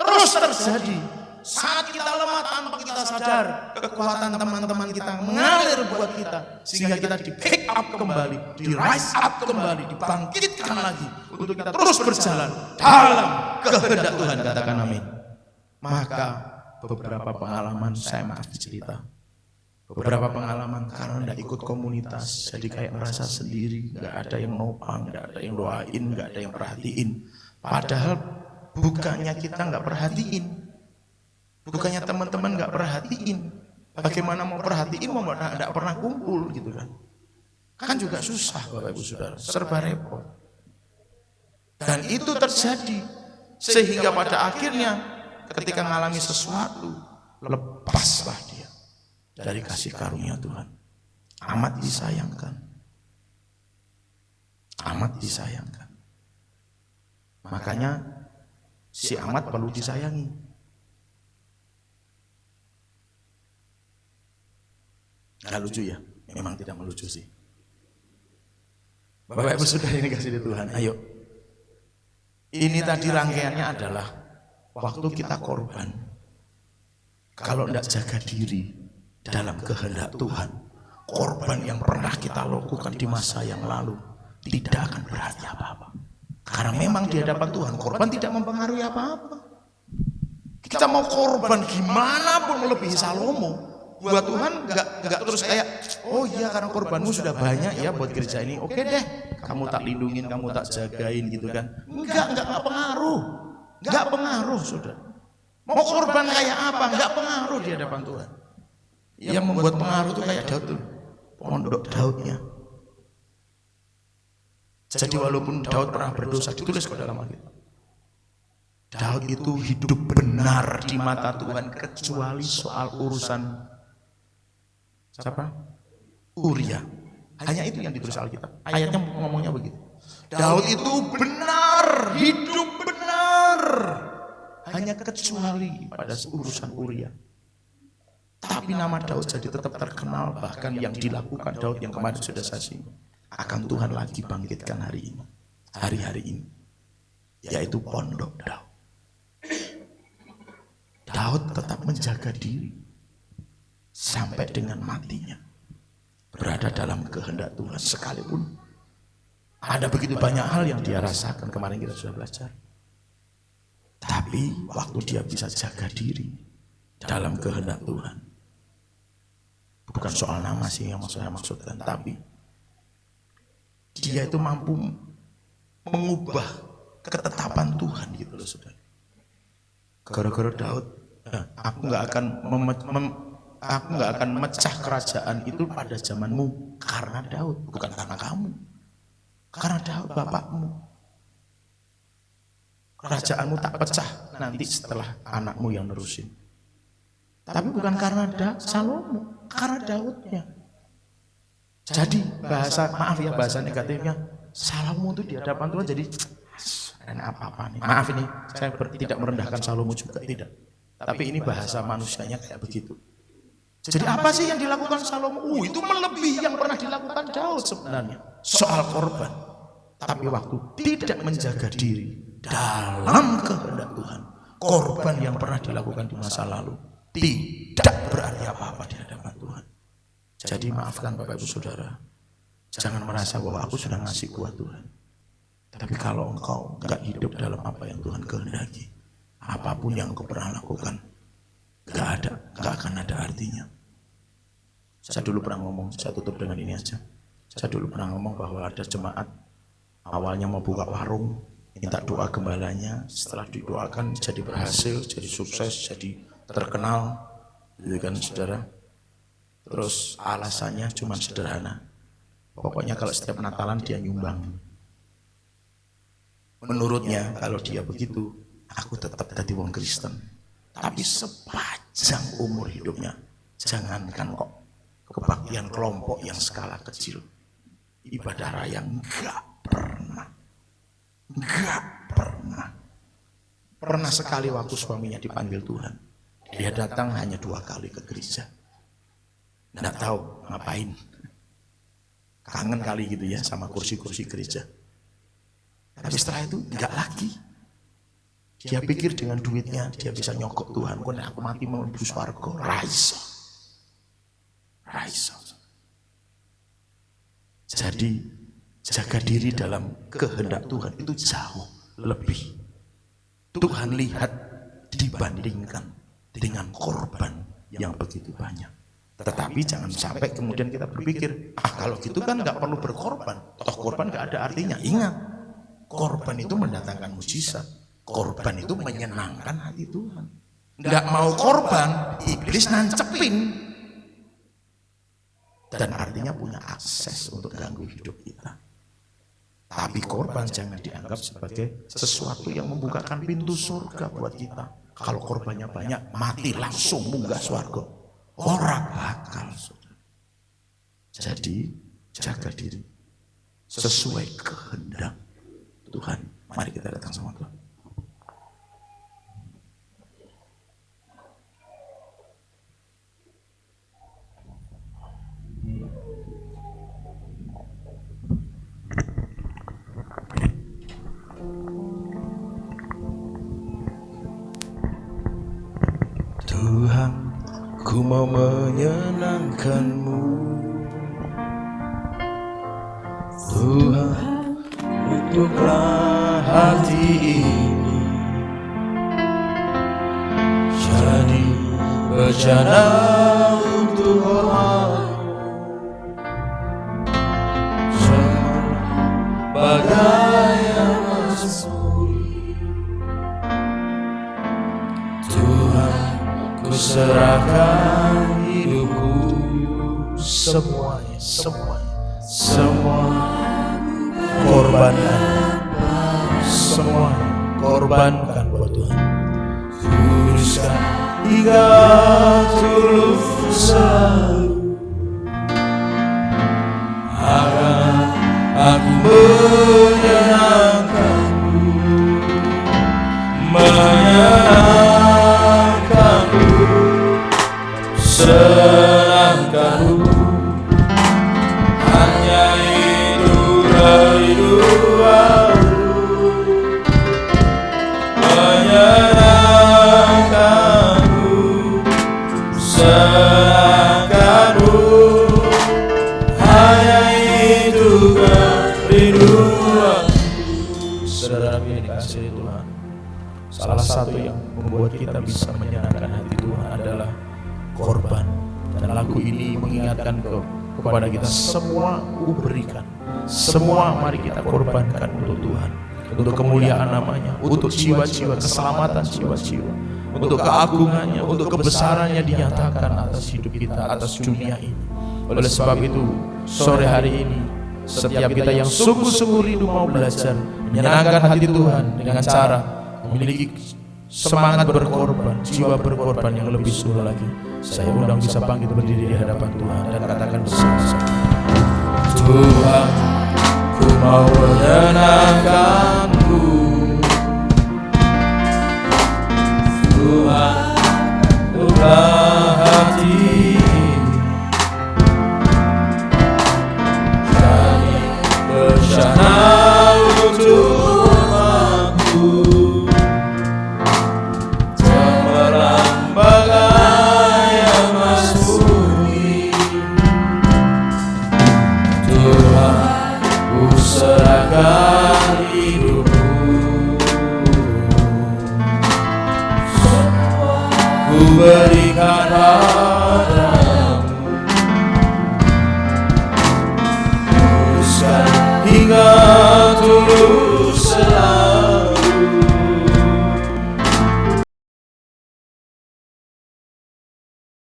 terus terjadi. Saat kita lemah tanpa kita sadar, kekuatan teman-teman kita mengalir buat kita, sehingga kita di pick up kembali, di rise up kembali, dibangkitkan lagi untuk kita terus berjalan dalam kehendak Tuhan, katakan amin. Maka beberapa pengalaman saya cerita, beberapa pengalaman karena tidak ikut komunitas, jadi kayak merasa sendiri, nggak ada yang nopang, nggak ada yang doain, nggak ada yang perhatiin. Padahal bukannya kita nggak perhatiin. Bukannya teman-teman nggak perhatiin, bagaimana mau perhatiin mau nggak pernah kumpul gitu kan? Kan juga susah Bapak Ibu Saudara, serba repot. Dan itu terjadi sehingga pada akhirnya ketika mengalami sesuatu, lepaslah dia dari kasih karunia Tuhan. Amat disayangkan, amat disayangkan. Makanya si amat perlu disayangi. Nggak lucu ya? Memang tidak melucu sih. Bapak Ibu Saudara ini kasih di Tuhan, ayo. Ini tadi rangkaiannya adalah waktu kita korban. Kalau tidak jaga diri dalam kehendak Tuhan, korban yang pernah kita lakukan di masa yang lalu tidak akan berarti apa-apa. Karena memang di hadapan Tuhan korban tidak mempengaruhi apa-apa. Kita mau korban gimana pun melebihi Salomo, buat Tuhan nggak terus kayak, oh iya karena korbanmu sudah banyak ya buat gereja ini, oke deh, kamu tak lindungin, kamu tak jagain gitu kan? Nggak pengaruh, saudara. Mau korban kayak apa? Nggak pengaruh di hadapan Tuhan. Yang membuat pengaruh itu kayak Daud tuh, pondok Daudnya. Jadi walaupun Daud pernah berdosa, ditulis ke dalam Alkitab, Daud itu hidup benar di mata Tuhan kecuali soal urusan siapa? Uria. Hanya itu yang ditulis Alkitab. Ayatnya ngomongnya begitu. Daud itu benar, hidup benar. Hanya kecuali pada urusan Uria. Tapi nama Daud jadi tetap terkenal, bahkan yang dilakukan Daud yang kemarin sudah saya singgung akan Tuhan lagi bangkitkan hari ini, hari-hari ini, yaitu pondok Daud. Daud tetap menjaga diri sampai dengan matinya, berada dalam kehendak Tuhan sekalipun ada begitu banyak hal yang dia rasakan, kemarin kita sudah belajar. Tapi waktu dia bisa jaga diri dalam kehendak Tuhan, bukan soal nama sih yang saya maksudkan, tapi dia itu mampu mengubah ketetapan Tuhan gitu loh, saudara. Gara-gara Daud, aku nggak akan mecah kerajaan itu pada zamanmu karena Daud, bukan karena kamu. Karena Daud bapakmu. Kerajaanmu tak pecah nanti setelah anakmu yang nerusin. Tapi bukan karena Salomo, karena Daudnya. Jadi bahasa negatifnya, Salomo itu di hadapan Tuhan jadi apa-apa nih. Maaf ini, saya tidak merendahkan Salomo juga, tidak. Tapi ini bahasa manusianya kayak begitu. Jadi apa sih yang dilakukan Salomo? Itu melebihi yang pernah dilakukan Daud sebenarnya. Soal korban. Tapi waktu tidak menjaga diri dalam kehendak Tuhan, korban yang pernah dilakukan di masa lalu tidak berarti apa-apa di hadapan Tuhan. Jadi maafkan Bapak Ibu Saudara, jangan merasa bahwa aku sudah ngasih buat Tuhan. Tapi kalau engkau nggak hidup dalam apa yang Tuhan kehendaki, apapun yang engkau pernah lakukan, nggak akan ada artinya. Saya dulu pernah ngomong, saya tutup dengan ini aja. Saya dulu pernah ngomong bahwa ada jemaat awalnya mau buka warung, minta doa gembalanya, setelah didoakan jadi berhasil, jadi sukses, jadi terkenal, gitu kan saudara. Terus alasannya cuma sederhana, pokoknya kalau setiap Natalan dia nyumbang. Menurutnya kalau dia begitu, aku tetap jadi wong Kristen. Tapi sepanjang umur hidupnya, jangankan kok kebaktian kelompok yang skala kecil, ibadah raya enggak pernah. Pernah sekali waktu suaminya dipanggil Tuhan, dia datang hanya 2 kali ke gereja. Nggak tahu ngapain, kangen kali gitu ya sama kursi-kursi gereja. Tapi setelah itu nggak lagi. Dia pikir dengan duitnya dia bisa nyogok Tuhan. Kok aku mati mau mlebu swarga, raiso. Jadi jaga diri dalam kehendak Tuhan itu jauh lebih Tuhan lihat dibandingkan dengan korban yang begitu banyak. Tetapi jangan sampai kemudian kita berpikir, kalau gitu kan nggak perlu berkorban, toh korban nggak ada artinya. Ingat, korban itu mendatangkan mujizat, korban itu menyenangkan hati Tuhan. Nggak mau korban, iblis nancepin, dan artinya punya akses untuk ganggu hidup kita. Tapi korban jangan dianggap sebagai sesuatu yang membukakan pintu surga buat kita. Kalau korbannya banyak, mati langsung munggah surga. Orang bakal, saudara. Jadi jaga diri sesuai kehendak Tuhan. Mari kita datang sama Tuhan. ku mau menyenangkan-Mu. Tuhan, untuklah hati ini jadi bejana untuk orang-Mu. Semua bagai emas murni, Tuhan, ku serahkan hidupku semuanya, semua korbankan, semuanya korbankan buat Tuhan. Kuduskan hingga tulus selalu, agar aku menyenangkan-Mu, senangkan-Mu. Hanya itu kerinduanku, menyenangkan-Mu, senangkan-Mu. Hanya itu kerinduanku. Saudara yang dikasihi Tuhan, salah satu yang membuat kita bisa menyenangkan hati Tuhan adalah korban. Dan lagu ini mengingatkan kepada kita, semua ku berikan, semua mari kita korbankan untuk Tuhan, untuk kemuliaan namanya, untuk jiwa-jiwa, keselamatan jiwa-jiwa, untuk keagungannya, untuk kebesarannya dinyatakan atas hidup kita, atas dunia ini. Oleh sebab itu, sore hari ini, setiap kita yang sungguh-sungguh rindu mau belajar menyenangkan hati Tuhan dengan cara memiliki semangat berkorban, jiwa berkorban yang lebih sungguh lagi, saya undang bisa bangkit berdiri di hadapan Tuhan dan katakan bersama-sama, Tuhan, ku mau menyenangkan-Mu. Tuhan, bukalah hati jadi bencana untuk aku, cemerlang bagai emas murni. Tuhan, ku serahkan hidupku, ku berikan padamu. Kuduskan hingga tulus selalu,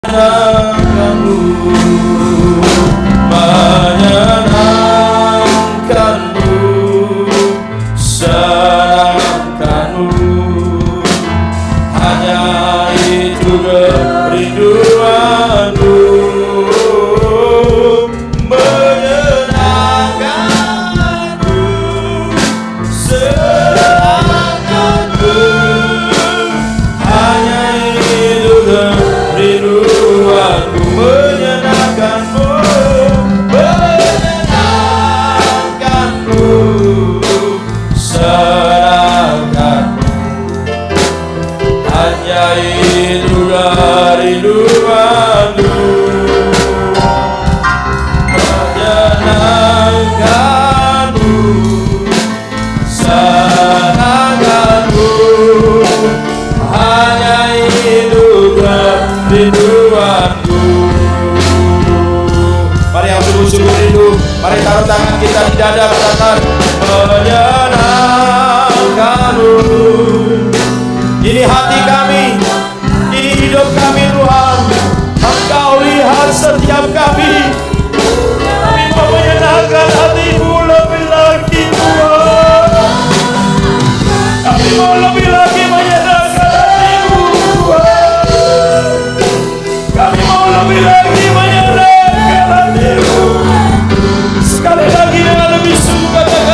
menyenangkan-Mu, menyenangkan-Mu, senangkan-Mu. Hanya itu kerinduanku, menyenangkan-Mu, senangkan-Mu. Hanya itu kerinduanku, menyenangkan-Mu, menyenangkan-Mu, senangkan-Mu. Hanya itu kerinduanku, menyenangkan-Mu, senangkan-Mu. Hanya itu kerinduanku. Mari yang sungguh-sungguh rindu, mari taruh tangan kita di dada, katakan menyenangkan-Mu. Ini hati kami, ini hidup kami Tuhan. Engkau lihat setiap kami. Kami mau menyenangkan hati-Mu lebih lagi Tuhan. Kami mau lebih lagi menyenangkan hati-Mu Tuhan. Kami mau lebih lagi menyenangkan hati-Mu. Sekali lagi dengan lebih sungguh katakan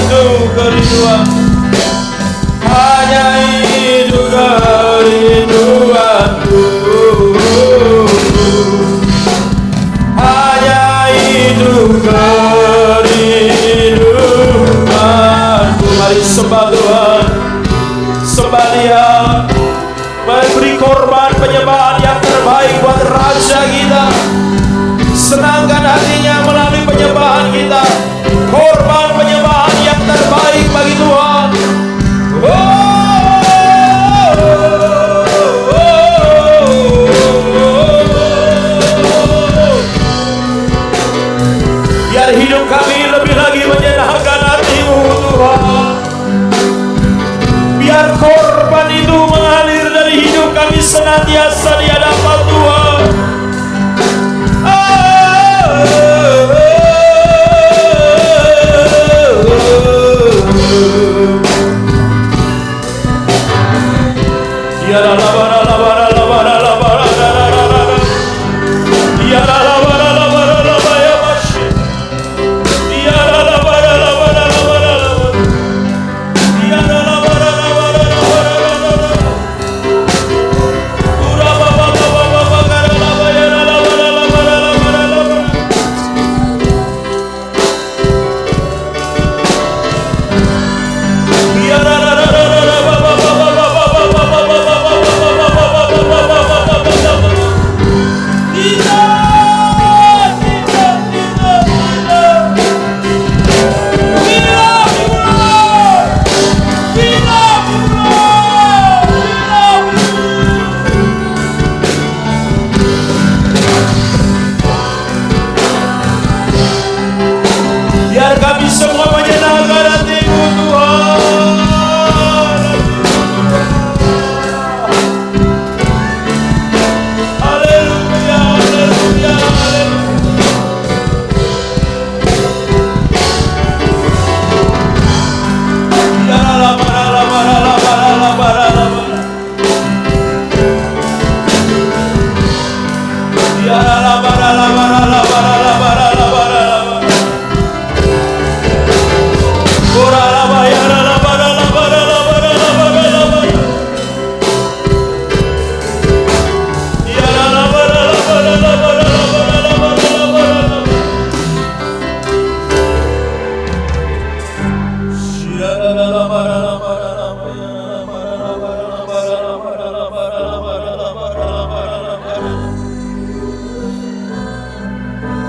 itu kerinduan, hanya itu kerinduanku, hanya itu kerinduanku. Mari sembah Tuhan, sembah Dia, memberi korban penyembahan yang terbaik buat Raja kita. Senangkan hatinya melalui penyembahan kita, korban penyembahan yang terbaik bagi Tuhan. Biar hidup kami lebih lagi menyenangkan hati-Mu Tuhan. Biar korban itu mengalir dari hidup kami senantiasa di hadapan Tuhan.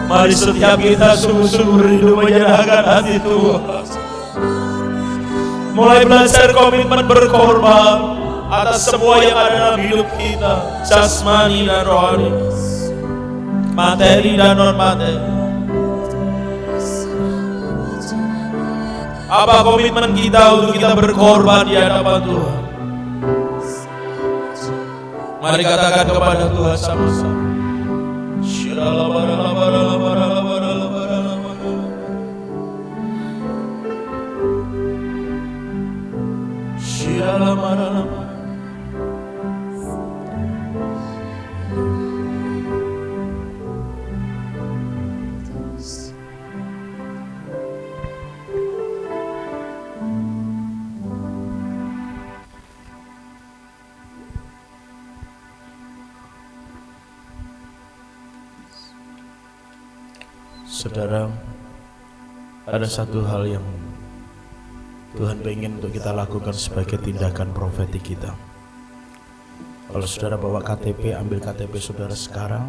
Mari setiap kita sungguh-sungguh rindu menyenangkan hati Tuhan. Mulai belajar komitmen berkorban atas semua yang ada dalam hidup kita, jasmani dan rohani, materi dan non materi. Apa komitmen kita untuk kita berkorban di hadapan Tuhan? Mari katakan kepada Tuhan sama-sama. Saudara, ada satu hal yang Tuhan ingin untuk kita lakukan sebagai tindakan profetik kita. Kalau saudara bawa KTP, ambil KTP saudara sekarang,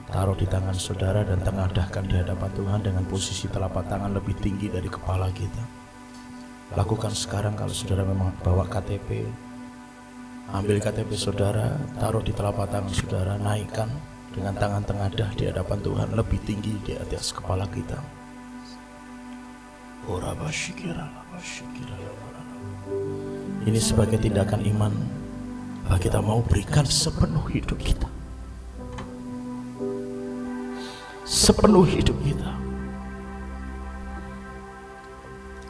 taruh di tangan saudara dan tengadahkan di hadapan Tuhan dengan posisi telapak tangan lebih tinggi dari kepala kita. Lakukan sekarang kalau saudara memang bawa KTP. Ambil KTP saudara, taruh di telapak tangan saudara, naikkan dengan tangan tengadah di hadapan Tuhan lebih tinggi di atas kepala kita. Ini sebagai tindakan iman bahwa kita mau berikan sepenuh hidup kita, sepenuh hidup kita,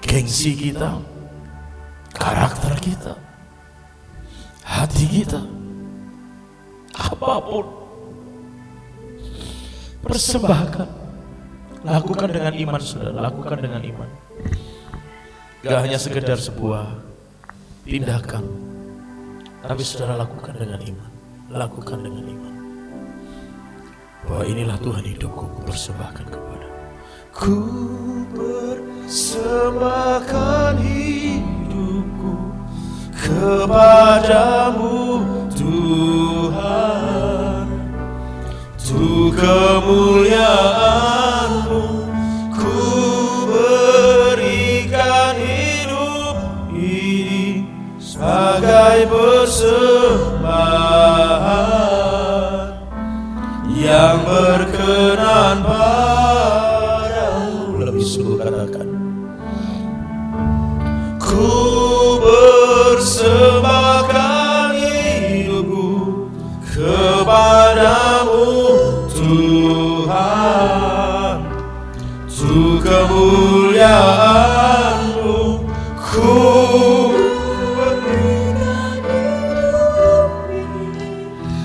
gengsi kita, karakter kita, hati kita, apapun, persembahkan. Lakukan dengan iman, saudara. Lakukan dengan iman. Gak hanya sekedar sebuah tindakan, tapi saudara lakukan dengan iman. Lakukan dengan iman. Bahwa inilah Tuhan hidupku, ku persembahkan kepada. Ku persembahkan hidupku kepadamu Tuhan. Untuk kemuliaan-Mu ku berikan hidup ini sebagai persembahan yang berkenan padamu. Lebih sungguh katakan, ku persembahkan hidupku kepadamu Tuhan. Untuk kemuliaan-Mu ku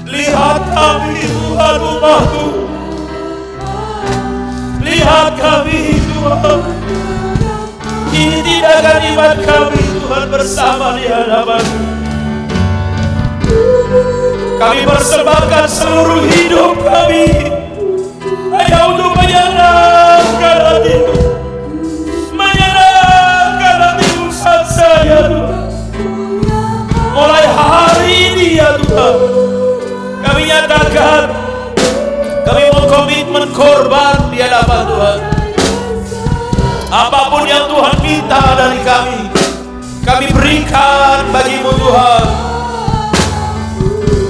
lihat kami Tuhan umat-Mu, lihat kami Tuhan. Ini tindakan iman kami Tuhan bersama di hadapan-Mu. Kami persembahkan seluruh hidup kami hanya untuk menyenangkan hati-Mu, menyenangkan hati-Mu saja ya Tuhan. Mulai hari ini ya Tuhan, kami nyatakan kami mau komitmen korban di hadapan Tuhan. Apapun yang Tuhan minta dari kami berikan bagi-Mu Tuhan.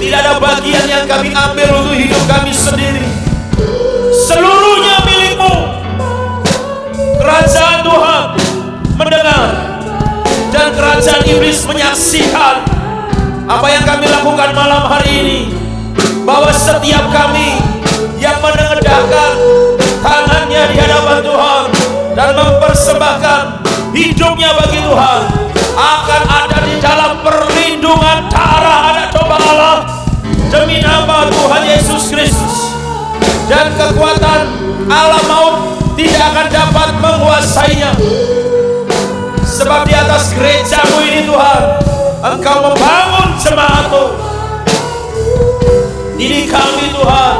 Tidak ada bagian yang kami ambil untuk hidup kami sendiri. Seluruhnya milik-Mu. Kerajaan Tuhan mendengar dan kerajaan iblis menyaksikan apa yang kami lakukan malam hari ini. Bahwa setiap kami yang menengadahkan tangannya di hadapan Tuhan dan mempersembahkan hidupnya bagi Tuhan akan ada di dalam perlindungan darah anak domba Allah demi nama Tuhan Yesus Kristus. Dan kekuatan alam maut tidak akan dapat menguasainya. Sebab di atas gereja-Mu ini Tuhan, Engkau membangun jemaat-Mu. Ini kami Tuhan,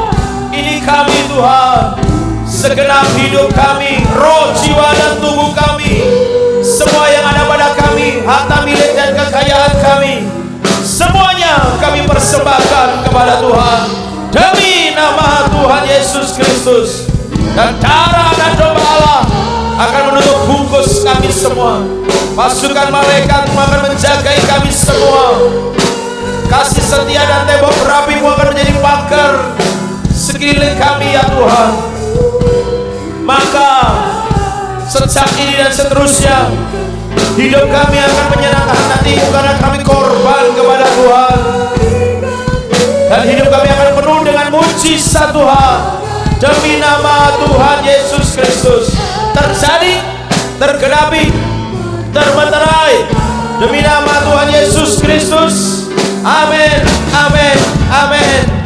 ini kami Tuhan. Segenap hidup kami, roh, jiwa, dan tubuh kami, semua yang ada pada kami, harta milik dan kekayaan kami, semuanya kami persembahkan kepada Tuhan demi nama Tuhan Yesus Kristus. Dan darah dan domba Allah akan menutup bungkus kami semua. Pasukan malaikat akan menjagai kami semua. Kasih setia dan tembok berapi-Mu akan menjadi pagar sekeliling kami ya Tuhan. Maka sejak ini dan seterusnya hidup kami akan menyenangkan hati-Mu karena kami korban kepada Tuhan. Dan hidup kami akan penuh dengan mujizat Tuhan demi nama Tuhan Yesus Kristus. Terjadi, tergenapi, termeterai demi nama Tuhan Yesus Kristus. Amin, amin, amin.